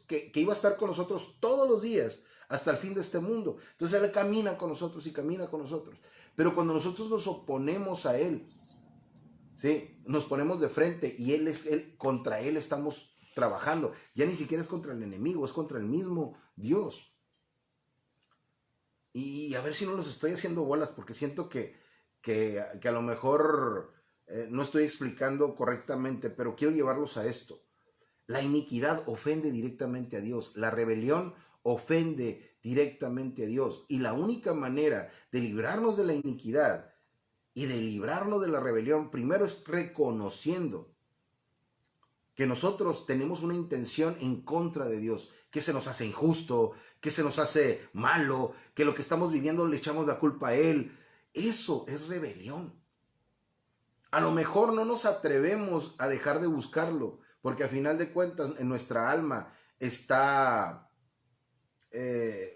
S1: que iba a estar con nosotros todos los días hasta el fin de este mundo. Entonces Él camina con nosotros y camina con nosotros. Pero cuando nosotros nos oponemos a Él, ¿sí? Nos ponemos de frente y contra Él estamos trabajando. Ya ni siquiera es contra el enemigo, es contra el mismo Dios. Y a ver si no los estoy haciendo bolas, porque siento que a lo mejor no estoy explicando correctamente, pero quiero llevarlos a esto. La iniquidad ofende directamente a Dios. La rebelión ofende directamente a Dios. Y la única manera de librarnos de la iniquidad y de librarnos de la rebelión, primero es reconociendo que nosotros tenemos una intención en contra de Dios, que se nos hace injusto, que se nos hace malo, que lo que estamos viviendo le echamos la culpa a Él. Eso es rebelión. A lo mejor no nos atrevemos a dejar de buscarlo, porque al final de cuentas en nuestra alma está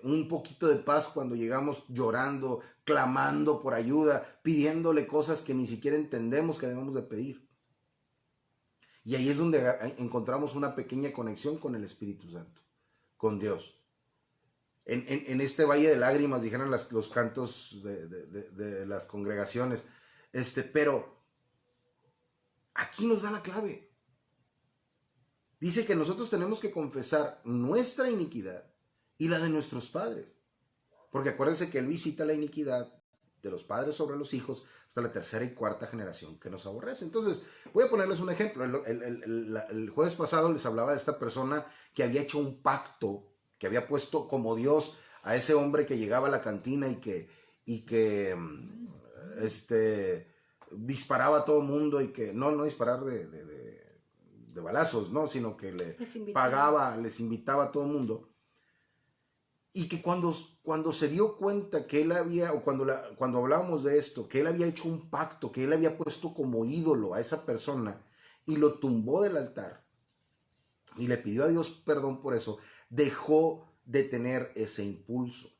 S1: un poquito de paz cuando llegamos llorando, clamando por ayuda, pidiéndole cosas que ni siquiera entendemos que debemos de pedir. Y ahí es donde encontramos una pequeña conexión con el Espíritu Santo, con Dios. En este valle de lágrimas, dijeron los cantos de las congregaciones, pero aquí nos da la clave. Dice que nosotros tenemos que confesar nuestra iniquidad y la de nuestros padres. Porque acuérdense que Él visita la iniquidad de los padres sobre los hijos hasta la tercera y cuarta generación que nos aborrece. Entonces, voy a ponerles un ejemplo. El jueves pasado les hablaba de esta persona que había hecho un pacto, que había puesto como Dios a ese hombre que llegaba a la cantina y que disparaba a todo el mundo, y que no disparar de balazos, no, sino que les invitaba a todo el mundo. Y que cuando se dio cuenta que él había, o cuando hablábamos de esto, que él había hecho un pacto, que él había puesto como ídolo a esa persona y lo tumbó del altar y le pidió a Dios perdón por eso, dejó de tener ese impulso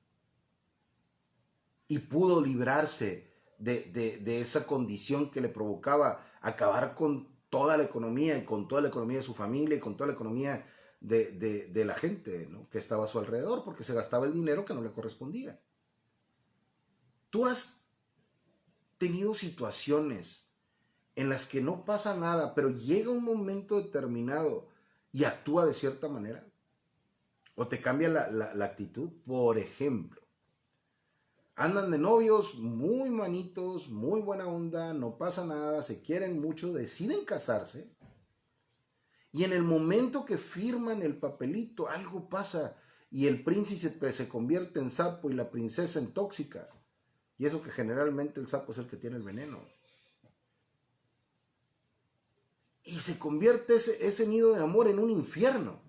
S1: y pudo librarse de esa condición que le provocaba acabar con toda la economía, y con toda la economía de su familia, y con toda la economía de la gente, ¿no?, que estaba a su alrededor, porque se gastaba el dinero que no le correspondía. Tú has tenido situaciones en las que no pasa nada, pero llega un momento determinado y actúa de cierta manera, o te cambia la actitud. Por ejemplo, andan de novios, muy manitos, muy buena onda, no pasa nada, se quieren mucho, deciden casarse. Y en el momento que firman el papelito, algo pasa y el príncipe se convierte en sapo y la princesa en tóxica. Y eso que generalmente el sapo es el que tiene el veneno. Y se convierte ese nido de amor en un infierno.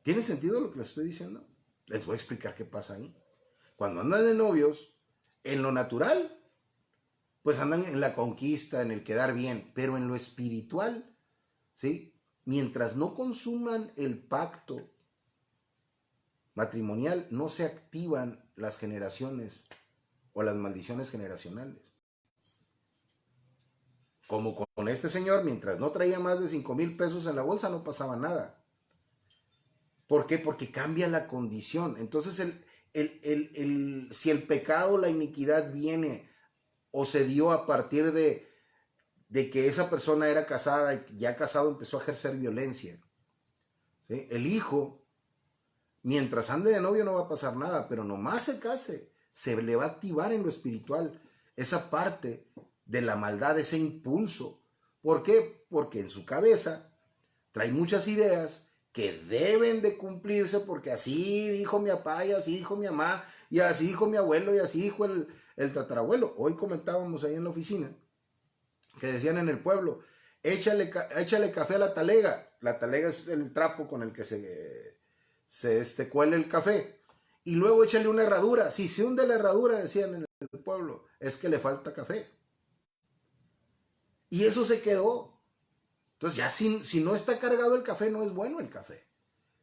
S1: ¿Tiene sentido lo que les estoy diciendo? Les voy a explicar qué pasa ahí. Cuando andan de novios, en lo natural, pues andan en la conquista, en el quedar bien, pero en lo espiritual, ¿sí?, mientras no consuman el pacto matrimonial, no se activan las generaciones o las maldiciones generacionales. Como con este señor, mientras no traía más de 5,000 pesos en la bolsa, no pasaba nada. ¿Por qué? Porque cambia la condición. Entonces, si el pecado, la iniquidad viene o se dio a partir de que esa persona era casada y ya casado empezó a ejercer violencia, ¿sí?, el hijo, mientras ande de novio no va a pasar nada, pero nomás se case, se le va a activar en lo espiritual esa parte de la maldad, ese impulso. ¿Por qué? Porque en su cabeza trae muchas ideas que deben de cumplirse, porque así dijo mi papá, y así dijo mi mamá, y así dijo mi abuelo, y así dijo el tatarabuelo. Hoy comentábamos ahí en la oficina que decían en el pueblo: échale café a la talega. La talega es el trapo con el que se cuele el café. Y luego échale una herradura. Si se hunde la herradura, decían en el pueblo, es que le falta café. Y eso se quedó. Entonces ya si no está cargado el café, no es bueno el café.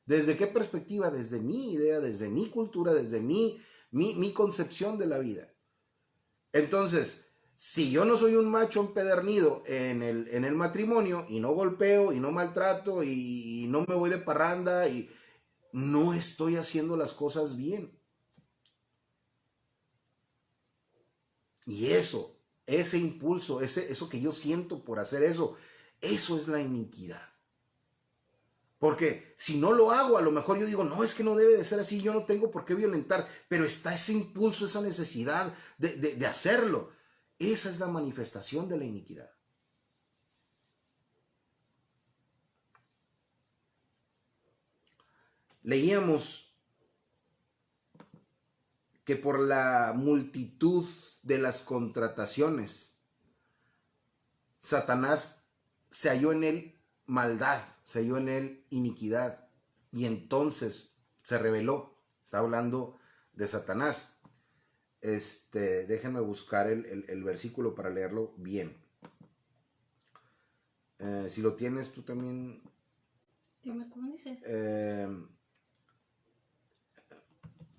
S1: ¿Desde qué perspectiva? Desde mi idea, desde mi cultura, desde mi concepción de la vida. Entonces, si yo no soy un macho empedernido en el matrimonio, y no golpeo, y no maltrato, y no me voy de parranda, y no estoy haciendo las cosas bien. Y ese impulso, eso que yo siento por hacer eso es la iniquidad. Porque si no lo hago, a lo mejor yo digo, no, es que no debe de ser así, yo no tengo por qué violentar, pero está ese impulso, esa necesidad de hacerlo. Esa es la manifestación de la iniquidad. Leíamos que por la multitud de las contrataciones, Satanás se halló en él maldad, se halló en él iniquidad, y entonces se rebeló. Está hablando de Satanás. Déjenme buscar el versículo para leerlo bien. Si lo tienes tú también.
S3: Dime cómo dice.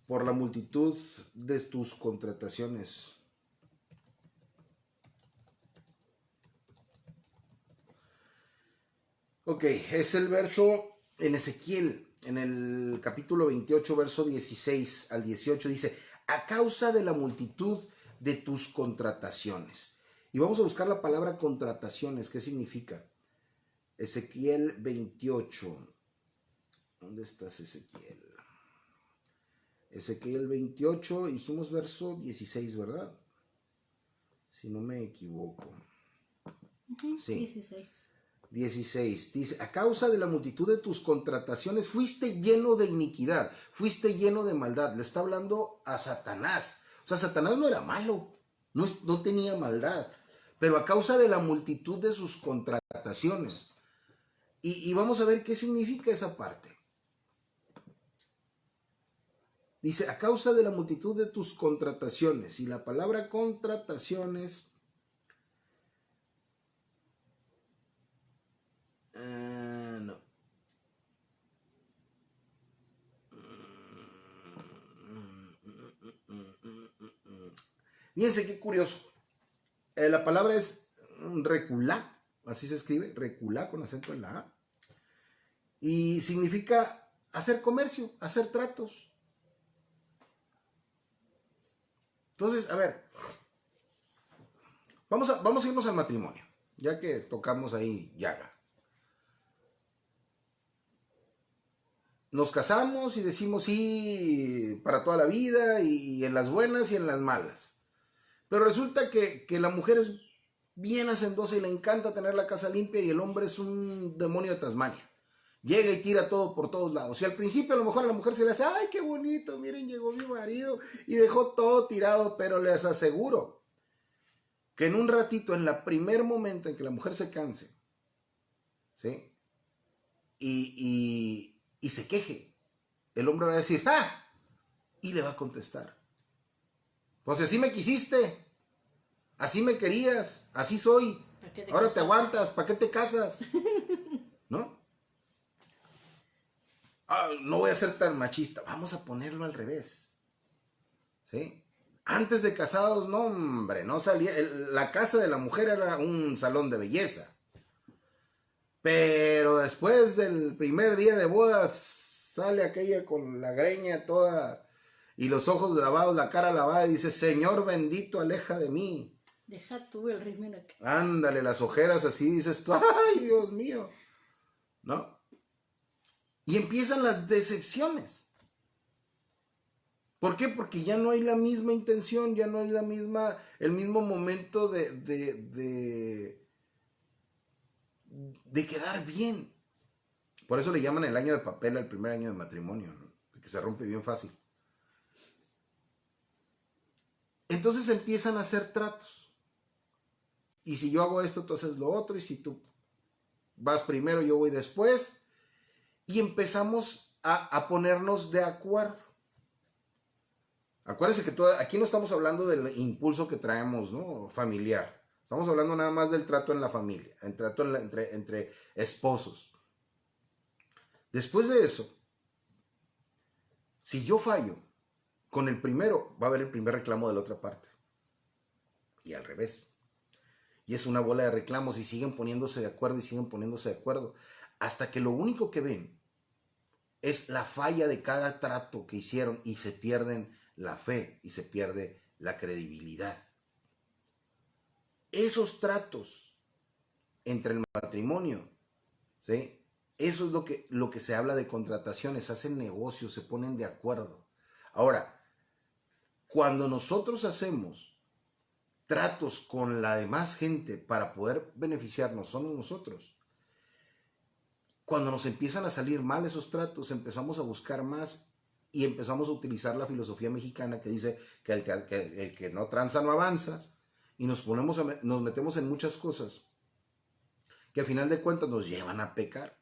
S1: Por la multitud de tus contrataciones. Ok, es el verso en Ezequiel, en el capítulo 28, verso 16 al 18, dice, a causa de la multitud de tus contrataciones. Y vamos a buscar la palabra contrataciones, ¿qué significa? Ezequiel 28. ¿Dónde estás, Ezequiel? Ezequiel 28, dijimos verso 16, ¿verdad? Si no me equivoco. Sí. 16, dice, a causa de la multitud de tus contrataciones fuiste lleno de iniquidad, fuiste lleno de maldad. Le está hablando a Satanás. O sea, Satanás no era malo, no tenía maldad, pero a causa de la multitud de sus contrataciones. Y vamos a ver qué significa esa parte. Dice, a causa de la multitud de tus contrataciones. Y la palabra contrataciones... no. Fíjense qué curioso. La palabra es reculá, así se escribe, reculá con acento en la A. Y significa hacer comercio, hacer tratos. Entonces, a ver, vamos a irnos al matrimonio, ya que tocamos ahí llaga. Nos casamos y decimos sí para toda la vida, y en las buenas y en las malas. Pero resulta que la mujer es bien hacendosa y le encanta tener la casa limpia, y el hombre es un demonio de Tasmania. Llega y tira todo por todos lados. Y al principio a lo mejor a la mujer se le hace, ay, qué bonito, miren, llegó mi marido y dejó todo tirado, pero les aseguro que en un ratito, en el primer momento en que la mujer se canse, ¿sí? Y se queje, el hombre va a decir, ¡ah! Y le va a contestar, pues así me quisiste, así me querías, así soy, ahora te aguantas, ¿para qué te casas? ¿No? No voy a ser tan machista, vamos a ponerlo al revés, ¿sí? Antes de casados, no, hombre, no salía, la casa de la mujer era un salón de belleza. Pero después del primer día de bodas, sale aquella con la greña toda y los ojos lavados, la cara lavada, y dice, Señor bendito, aleja de mí.
S3: Deja tú el rímel acá.
S1: Ándale, las ojeras así, dices tú, ay, Dios mío, ¿no? Y empiezan las decepciones. ¿Por qué? Porque ya no hay la misma intención, ya no hay el mismo momento de quedar bien. Por eso le llaman el año de papel al primer año de matrimonio, ¿no? Porque se rompe bien fácil. Entonces empiezan a hacer tratos. Y si yo hago esto, tú haces lo otro. Y si tú vas primero, yo voy después. Y empezamos a ponernos de acuerdo. Acuérdense que aquí no estamos hablando del impulso que traemos, ¿no? Familiar. Estamos hablando nada más del trato en la familia, el trato entre esposos. Después de eso, si yo fallo con el primero, va a haber el primer reclamo de la otra parte. Y al revés. Y es una bola de reclamos y siguen poniéndose de acuerdo y siguen poniéndose de acuerdo. Hasta que lo único que ven es la falla de cada trato que hicieron y se pierden la fe y se pierde la credibilidad. Esos tratos entre el matrimonio, ¿sí?
S2: Eso es lo que se habla de contrataciones, hacen negocios, se ponen de acuerdo. Ahora, cuando nosotros hacemos tratos con la demás gente para poder beneficiarnos, somos nosotros. Cuando nos empiezan a salir mal esos tratos, empezamos a buscar más y empezamos a utilizar la filosofía mexicana que dice que el que no tranza no avanza, y nos metemos en muchas cosas que a final de cuentas nos llevan a pecar.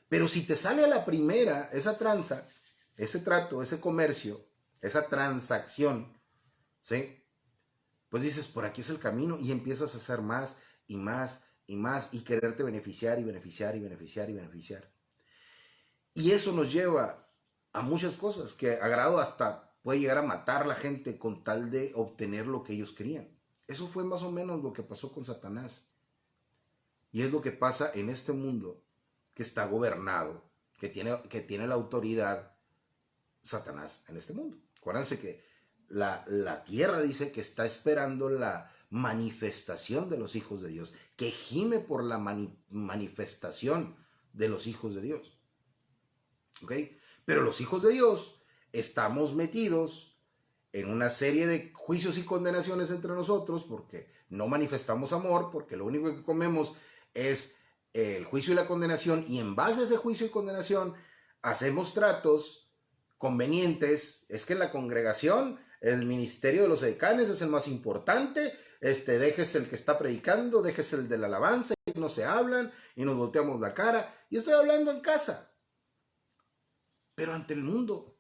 S2: Pero si te sale a la primera esa tranza, ese trato, ese comercio, esa transacción, ¿sí? Pues dices, por aquí es el camino, y empiezas a hacer más y más y más y quererte beneficiar y beneficiar y beneficiar y beneficiar. Y eso nos lleva a muchas cosas que a grado hasta puede llegar a matar a la gente con tal de obtener lo que ellos querían. Eso fue más o menos lo que pasó con Satanás. Y es lo que pasa en este mundo que está gobernado, que tiene la autoridad Satanás en este mundo. Acuérdense que la tierra dice que está esperando la manifestación de los hijos de Dios, que gime por la manifestación de los hijos de Dios. ¿Ok? Pero los hijos de Dios estamos metidos en una serie de juicios y condenaciones entre nosotros porque no manifestamos amor, porque lo único que comemos es el juicio y la condenación, y en base a ese juicio y condenación hacemos tratos convenientes. Es que en la congregación el ministerio de los decanes es el más importante, déjese el que está predicando, déjese el de la alabanza, y no se hablan y nos volteamos la cara. Y estoy hablando en casa, pero ante el mundo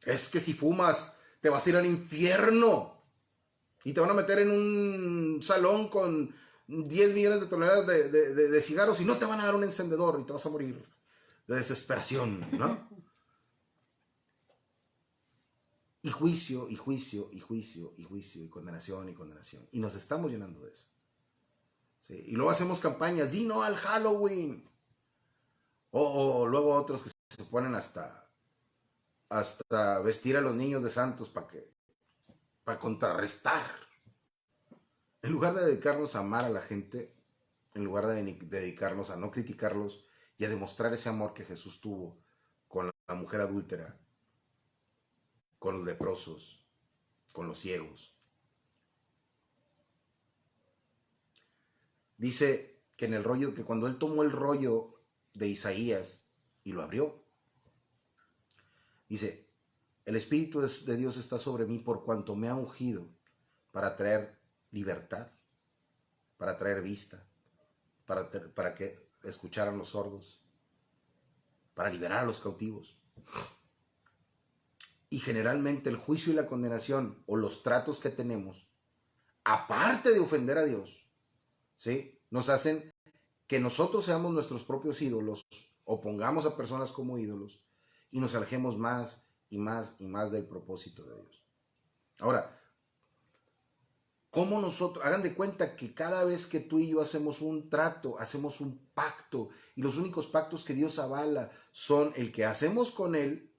S2: es que si fumas te vas a ir al infierno y te van a meter en un salón con 10 millones de toneladas de cigarros y no te van a dar un encendedor y te vas a morir de desesperación, ¿no? Y juicio, y juicio, y juicio, y juicio, y condenación, y condenación. Y nos estamos llenando de eso. ¿Sí? Y luego hacemos campañas, ¡di no al Halloween! O luego otros que se ponen hasta vestir a los niños de santos para contrarrestar. En lugar de dedicarnos a amar a la gente, en lugar de dedicarnos a no criticarlos y a demostrar ese amor que Jesús tuvo con la mujer adúltera, con los leprosos, con los ciegos. Dice que en el rollo, que cuando él tomó el rollo de Isaías y lo abrió, dice, el Espíritu de Dios está sobre mí por cuanto me ha ungido para traer libertad, para traer vista, para que escucharan los sordos, para liberar a los cautivos. Y generalmente el juicio y la condenación o los tratos que tenemos, aparte de ofender a Dios, ¿sí?, nos hacen que nosotros seamos nuestros propios ídolos o pongamos a personas como ídolos y nos alejemos más y más y más del propósito de Dios. Ahora, ¿cómo nosotros? Hagan de cuenta que cada vez que tú y yo hacemos un trato, hacemos un pacto, y los únicos pactos que Dios avala son el que hacemos con Él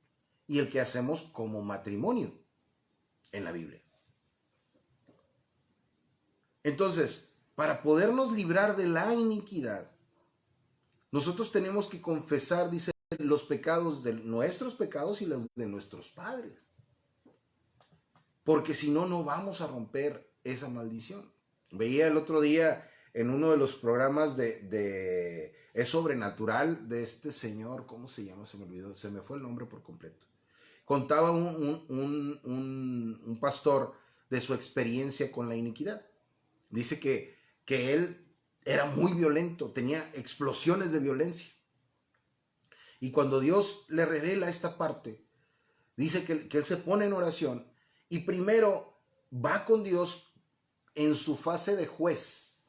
S2: y el que hacemos como matrimonio en la Biblia. Entonces, para podernos librar de la iniquidad, nosotros tenemos que confesar, dice, los pecados de nuestros pecados y los de nuestros padres. Porque si no, no vamos a romper esa maldición. Veía el otro día en uno de los programas de Es Sobrenatural, de este señor, ¿cómo se llama? Se me olvidó, se me fue el nombre por completo. Contaba un pastor de su experiencia con la iniquidad. Dice que él era muy violento, tenía explosiones de violencia. Y cuando Dios le revela esta parte, dice que él se pone en oración y primero va con Dios en su fase de juez.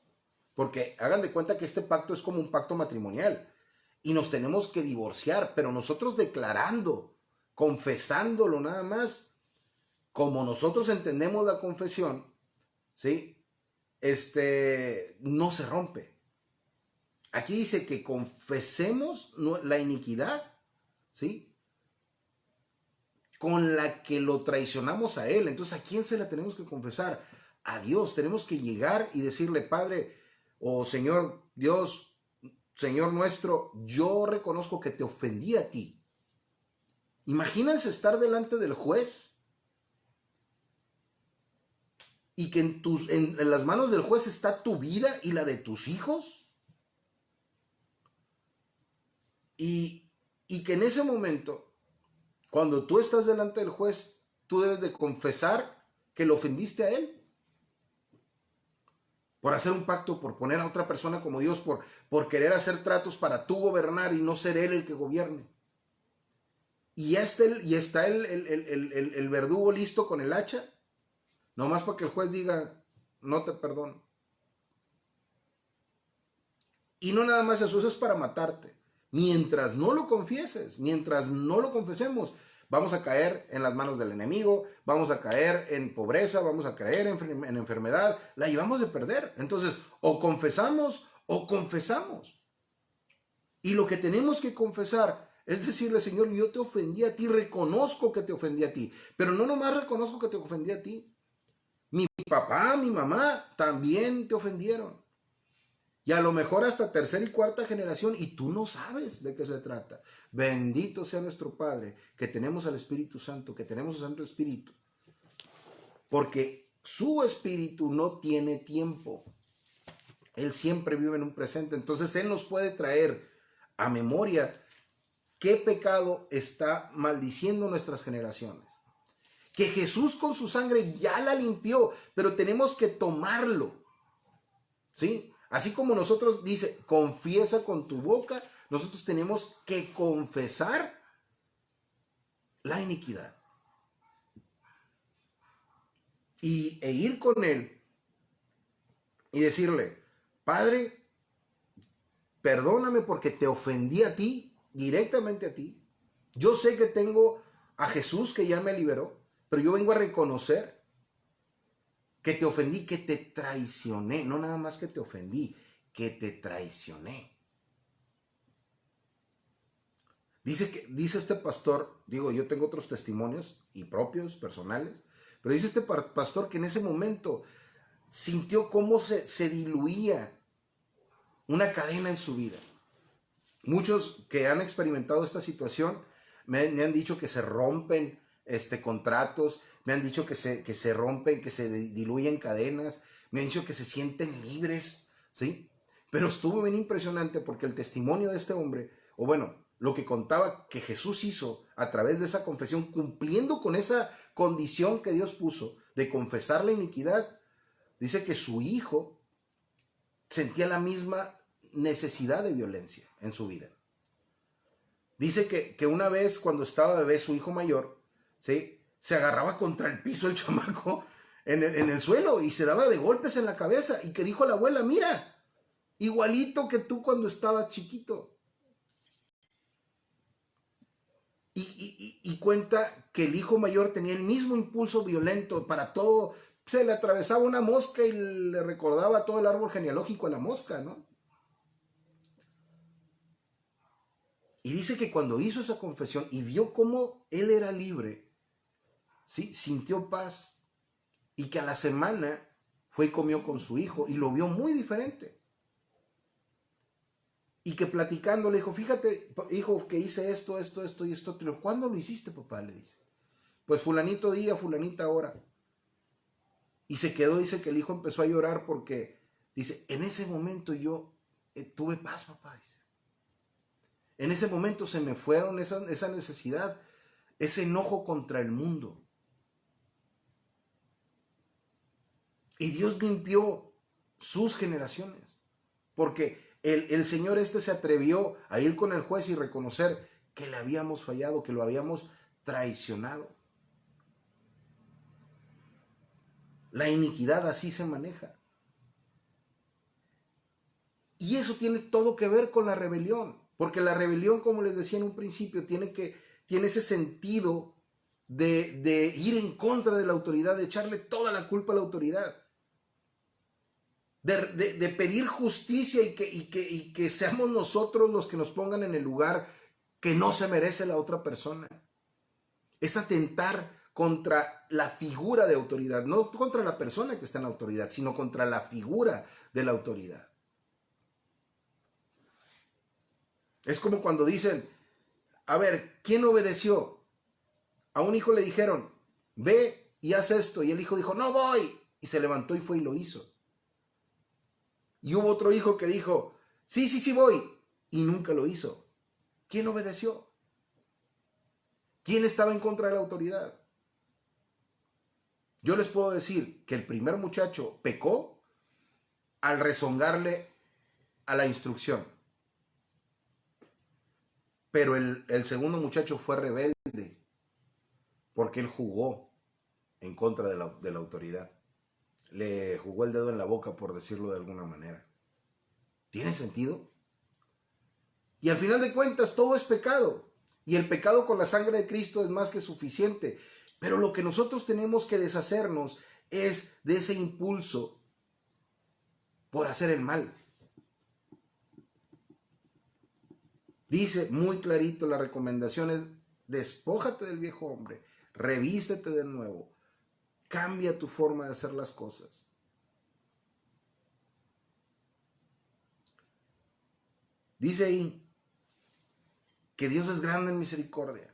S2: Porque hagan de cuenta que este pacto es como un pacto matrimonial y nos tenemos que divorciar, pero nosotros declarando, confesándolo nada más, como nosotros entendemos la confesión, ¿sí?, no se rompe. Aquí dice que confesemos la iniquidad, ¿sí?, con la que lo traicionamos a Él. Entonces, ¿a quién se la tenemos que confesar? A Dios. Tenemos que llegar y decirle, Padre o Señor Dios,
S1: Señor nuestro, yo reconozco que te ofendí a ti. Imagínense estar delante del juez y que en las manos del juez está tu vida y la de tus hijos. Y que en ese momento, cuando tú estás delante del juez, tú debes de confesar que lo ofendiste a él. Por hacer un pacto, por poner a otra persona como Dios, por querer hacer tratos para tú gobernar y no ser él el que gobierne. Y ya está el verdugo listo con el hacha, nomás para que el juez diga, no te perdono. Y no nada más eso es para matarte. Mientras no lo confieses, mientras no lo confesemos, vamos a caer en las manos del enemigo, vamos a caer en pobreza, vamos a caer en enfermedad, la llevamos de perder. Entonces, o confesamos o confesamos. Y lo que tenemos que confesar es decirle, Señor, yo te ofendí a ti, reconozco que te ofendí a ti, pero no nomás reconozco que te ofendí a ti. Mi papá, mi mamá también te ofendieron. Y a lo mejor hasta tercera y cuarta generación, y tú no sabes de qué se trata. Bendito sea nuestro Padre, que tenemos al Espíritu Santo, que tenemos al Santo Espíritu. Porque su Espíritu no tiene tiempo. Él siempre vive en un presente. Entonces Él nos puede traer a memoria qué pecado está maldiciendo nuestras generaciones. Que Jesús con su sangre ya la limpió, pero tenemos que tomarlo. ¿Sí? Así como nosotros dice, confiesa con tu boca, nosotros tenemos que confesar la iniquidad. E ir con Él y decirle, Padre, perdóname porque te ofendí a ti, directamente a ti. Yo sé que tengo a Jesús que ya me liberó, pero yo vengo a reconocer que te ofendí, que te traicioné, no nada más que te ofendí, que te traicioné. Dice este pastor, digo, yo tengo otros testimonios y propios, personales, pero dice este pastor que en ese momento sintió cómo se diluía una cadena en su vida. Muchos que han experimentado esta situación me han dicho que se rompen contratos, me han dicho que se rompen, que se diluyen cadenas, me han dicho que se sienten libres, ¿sí? Pero estuvo bien impresionante porque el testimonio de este hombre, o bueno, lo que contaba que Jesús hizo a través de esa confesión, cumpliendo con esa condición que Dios puso de confesar la iniquidad, dice que su hijo sentía la misma necesidad de violencia en su vida. Dice que una vez cuando estaba bebé su hijo mayor, ¿sí?, se agarraba contra el piso el chamaco en el suelo y se daba de golpes en la cabeza y que dijo la abuela, mira, igualito que tú cuando estabas chiquito. Y cuenta que el hijo mayor tenía el mismo impulso violento para todo. Se le atravesaba una mosca y le recordaba todo el árbol genealógico a la mosca, ¿no? Y dice que cuando hizo esa confesión y vio cómo él era libre, ¿sí?, sintió paz, y que a la semana fue y comió con su hijo y lo vio muy diferente. Y que platicando le dijo, fíjate, hijo, que hice esto y esto. ¿Cuándo lo hiciste, papá?, le dice. Pues fulanito día, fulanita hora. Y se quedó, dice que el hijo empezó a llorar porque, dice, en ese momento yo tuve paz, papá, dice. En ese momento se me fueron esa necesidad, ese enojo contra el mundo. Y Dios limpió sus generaciones. Porque el Señor se atrevió a ir con el juez y reconocer que le habíamos fallado, que lo habíamos traicionado. La iniquidad así se maneja. Y eso tiene todo que ver con la rebelión. Porque la rebelión, como les decía en un principio, tiene ese sentido de ir en contra de la autoridad, de echarle toda la culpa a la autoridad. De pedir justicia y que seamos nosotros los que nos pongan en el lugar que no se merece la otra persona. Es atentar contra la figura de autoridad, no contra la persona que está en la autoridad, sino contra la figura de la autoridad. Es como cuando dicen, a ver, ¿quién obedeció? A un hijo le dijeron, ve y haz esto. Y el hijo dijo, no voy. Y se levantó y fue y lo hizo. Y hubo otro hijo que dijo, sí, sí, sí voy. Y nunca lo hizo. ¿Quién obedeció? ¿Quién estaba en contra de la autoridad? Yo les puedo decir que el primer muchacho pecó al rezongarle a la instrucción. Pero el segundo muchacho fue rebelde porque él jugó en contra de la autoridad. Le jugó el dedo en la boca, por decirlo de alguna manera. ¿Tiene sentido? Y al final de cuentas todo es pecado. Y el pecado con la sangre de Cristo es más que suficiente. Pero lo que nosotros tenemos que deshacernos es de ese impulso por hacer el mal. Dice muy clarito la recomendación es, despójate del viejo hombre, revístete de nuevo, cambia tu forma de hacer las cosas. Dice ahí que Dios es grande en misericordia,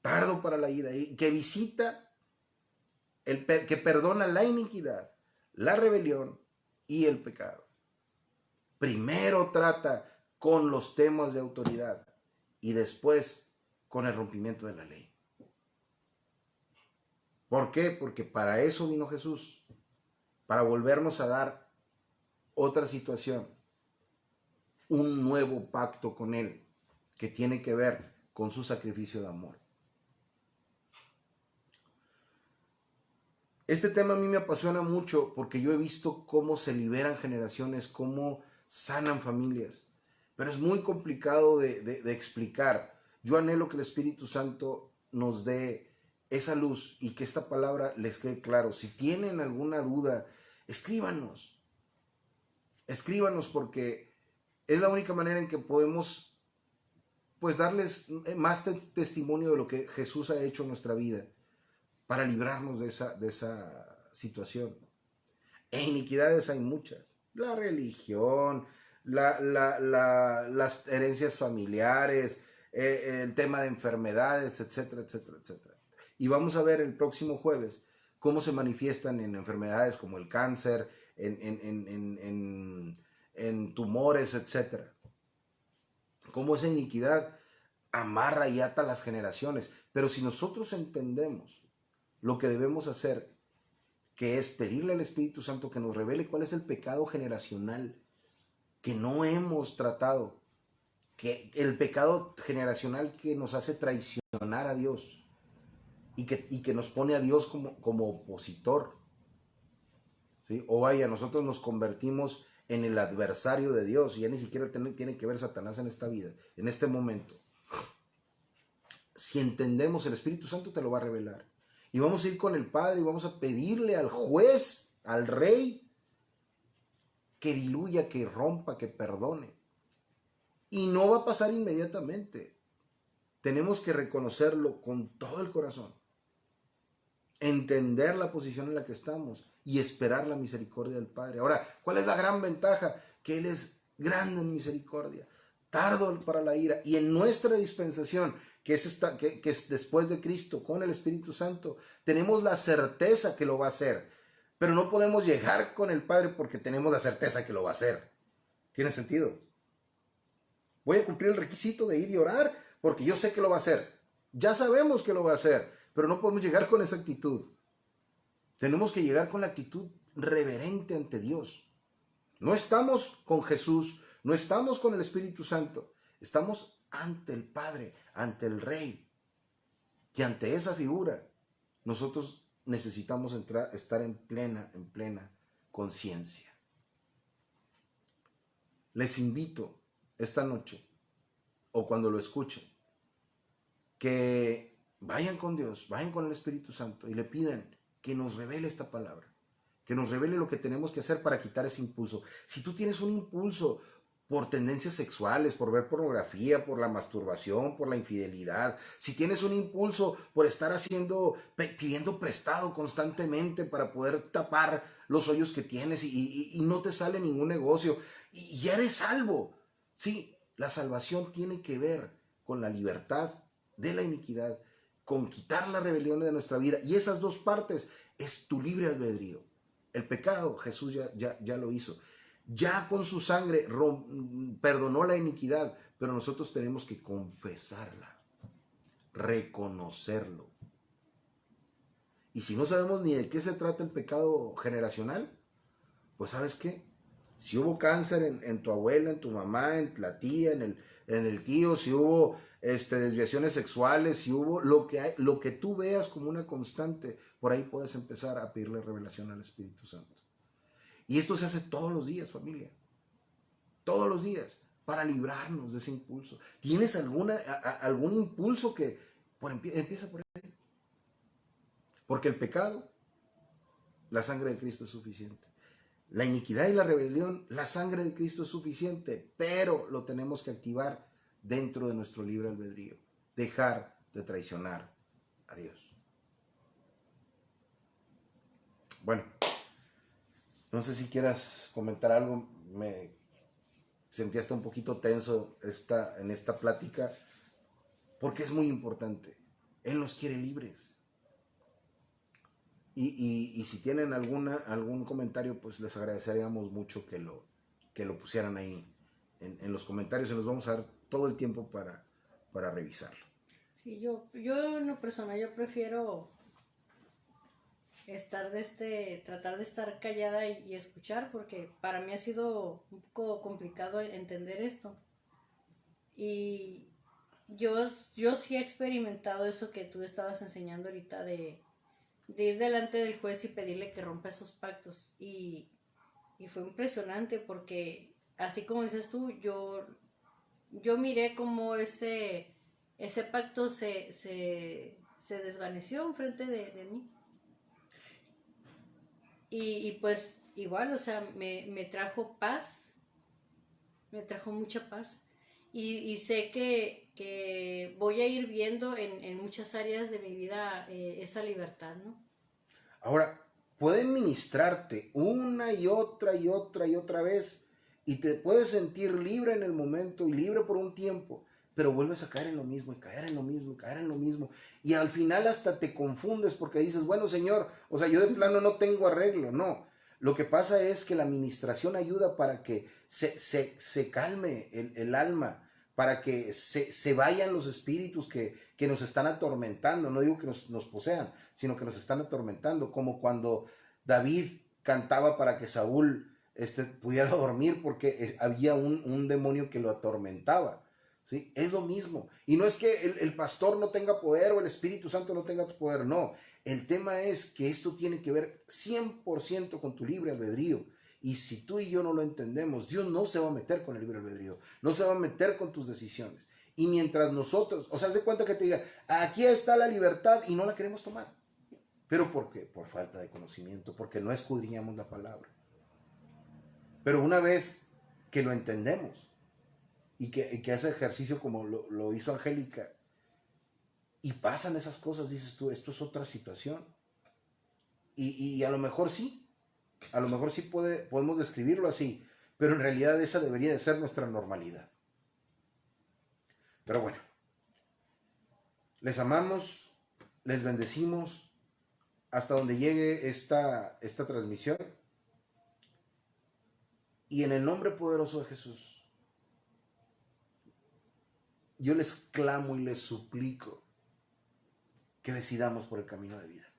S1: tardo para la ira, y que visita, que perdona la iniquidad, la rebelión y el pecado. Primero trata con los temas de autoridad y después con el rompimiento de la ley. ¿Por qué? Porque para eso vino Jesús, para volvernos a dar otra situación, un nuevo pacto con Él, que tiene que ver con su sacrificio de amor. Este tema a mí me apasiona mucho porque yo he visto cómo se liberan generaciones, cómo sanan familias, pero es muy complicado de explicar. Yo anhelo que el Espíritu Santo nos dé esa luz y que esta palabra les quede claro. Si tienen alguna duda, escríbanos. Escríbanos porque es la única manera en que podemos pues darles más testimonio de lo que Jesús ha hecho en nuestra vida para librarnos de esa situación. E iniquidades hay muchas. La religión, las herencias familiares, el tema de enfermedades, etcétera, etcétera, etcétera. Y vamos a ver el próximo jueves cómo se manifiestan en enfermedades como el cáncer, en tumores, etcétera. Cómo esa iniquidad amarra y ata las generaciones. Pero si nosotros entendemos lo que debemos hacer, que es pedirle al Espíritu Santo que nos revele cuál es el pecado generacional que no hemos tratado, que el pecado generacional que nos hace traicionar a Dios y que nos pone a Dios como opositor, ¿sí? O vaya, nosotros nos convertimos en el adversario de Dios y ya ni siquiera tiene que ver Satanás en esta vida, en este momento. Si entendemos, el Espíritu Santo te lo va a revelar. Y vamos a ir con el Padre y vamos a pedirle al juez, al Rey, que diluya, que rompa, que perdone. Y no va a pasar inmediatamente. Tenemos que reconocerlo con todo el corazón. Entender la posición en la que estamos y esperar la misericordia del Padre. Ahora, ¿cuál es la gran ventaja? Que Él es grande en misericordia, tardo para la ira. Y en nuestra dispensación, que es después de Cristo, con el Espíritu Santo, tenemos la certeza que lo va a hacer. Pero no podemos llegar con el Padre porque tenemos la certeza que lo va a hacer. ¿Tiene sentido? Voy a cumplir el requisito de ir y orar porque yo sé que lo va a hacer. Ya sabemos que lo va a hacer, pero no podemos llegar con esa actitud. Tenemos que llegar con la actitud reverente ante Dios. No estamos con Jesús, no estamos con el Espíritu Santo, estamos ante el Padre, ante el Rey. Y ante esa figura, nosotros necesitamos estar en plena conciencia. Les invito esta noche, o cuando lo escuchen, que vayan con Dios, vayan con el Espíritu Santo y le pidan que nos revele esta palabra, que nos revele lo que tenemos que hacer para quitar ese impulso. Si tú tienes un impulso por tendencias sexuales, por ver pornografía, por la masturbación, por la infidelidad, si tienes un impulso por estar pidiendo prestado constantemente para poder tapar los hoyos que tienes y no te sale ningún negocio y ya eres salvo, ¿sí?
S2: La salvación tiene que ver con la libertad de la iniquidad, con quitar la rebelión de nuestra vida. Y esas dos partes es tu libre albedrío. El pecado, Jesús ya lo hizo. Ya con su sangre perdonó la iniquidad, pero nosotros tenemos que confesarla, reconocerlo. Y si no sabemos ni de qué se trata el pecado generacional, pues ¿sabes qué? Si hubo cáncer en tu abuela, en tu mamá, en la tía, en el tío, si hubo desviaciones sexuales, si hubo lo que tú veas como una constante, por ahí puedes empezar a pedirle revelación al Espíritu Santo. Y esto se hace todos los días, familia. Todos los días, para librarnos de ese impulso. ¿Tienes algún impulso que empieza por ahí? Porque el pecado, la sangre de Cristo es suficiente. La iniquidad y la rebelión, la sangre de Cristo es suficiente, pero lo tenemos que activar dentro de nuestro libre albedrío. Dejar de traicionar a Dios. Bueno, no sé si quieras comentar algo. Me sentí hasta un poquito tenso en esta plática, porque es muy importante. Él nos quiere libres. Y si tienen algún comentario, pues les agradeceríamos mucho que lo pusieran ahí en los comentarios, y nos vamos a dar todo el tiempo para revisarlo.
S3: Sí, yo en lo personal, yo prefiero tratar de estar callada y escuchar, porque para mí ha sido un poco complicado entender esto. Y yo sí he experimentado eso que tú estabas enseñando ahorita de ir delante del juez y pedirle que rompa esos pactos. Y fue impresionante, porque así como dices tú, yo miré cómo ese pacto se desvaneció enfrente de mí. Y pues igual, o sea, me trajo paz, me trajo mucha paz. Y sé que voy a ir viendo en muchas áreas de mi vida esa libertad, ¿no?
S2: Ahora, pueden ministrarte una y otra vez, y te puedes sentir libre en el momento y libre por un tiempo, pero vuelves a caer en lo mismo y caer en lo mismo y caer en lo mismo, y al final hasta te confundes porque dices, bueno, Señor, o sea, yo de plano no tengo arreglo. No, lo que pasa es que la ministración ayuda para que se calme el alma, para que se vayan los espíritus que nos están atormentando. No digo que nos posean, sino que nos están atormentando, como cuando David cantaba para que Saúl pudiera dormir, porque había un demonio que lo atormentaba. ¿Sí? Es lo mismo. Y no es que el pastor no tenga poder o el Espíritu Santo no tenga poder, no. El tema es que esto tiene que ver 100% con tu libre albedrío. Y si tú y yo no lo entendemos, Dios no se va a meter con el libre albedrío, no se va a meter con tus decisiones. Y mientras nosotros, o sea, haz de cuenta que te diga, aquí está la libertad, y no la queremos tomar. ¿Pero por qué? Por falta de conocimiento, porque no escudriñamos la palabra. Pero una vez que lo entendemos, y que hace ejercicio como lo hizo Angélica, y pasan esas cosas, dices tú, esto es otra situación. Y a lo mejor sí podemos describirlo así, pero en realidad esa debería de ser nuestra normalidad. Pero bueno, les amamos, les bendecimos hasta donde llegue esta transmisión, y en el nombre poderoso de Jesús, yo les clamo y les suplico que decidamos por el camino de vida,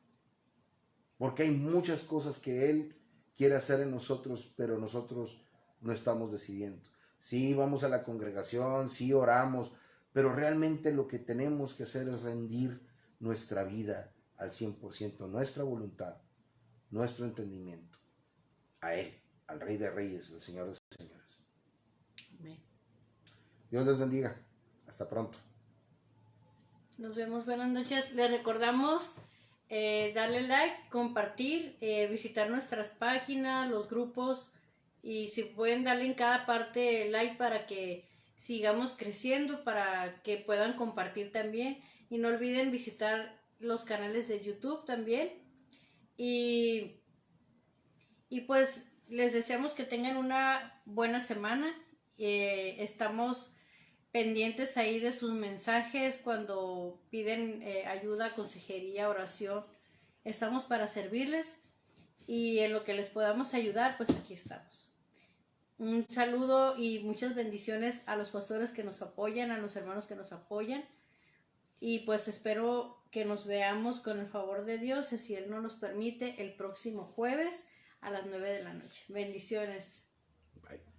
S2: porque hay muchas cosas que Él quiere hacer en nosotros, pero nosotros no estamos decidiendo. Sí, vamos a la congregación, sí oramos, pero realmente lo que tenemos que hacer es rendir nuestra vida al 100%, nuestra voluntad, nuestro entendimiento, a Él, al Rey de Reyes, al Señor de Señores.
S3: Amén.
S2: Dios les bendiga. Hasta pronto.
S3: Nos vemos, buenas noches. Les recordamos darle like, compartir, visitar nuestras páginas, los grupos, y si pueden darle en cada parte like para que sigamos creciendo, para que puedan compartir también, y no olviden visitar los canales de YouTube también, y pues les deseamos que tengan una buena semana. Estamos pendientes ahí de sus mensajes cuando piden ayuda, consejería, oración. Estamos para servirles y en lo que les podamos ayudar, pues aquí estamos. Un saludo y muchas bendiciones a los pastores que nos apoyan, a los hermanos que nos apoyan. Y pues espero que nos veamos con el favor de Dios, si Él nos los permite, el próximo jueves a las 9 de la noche. Bendiciones.
S1: Bye.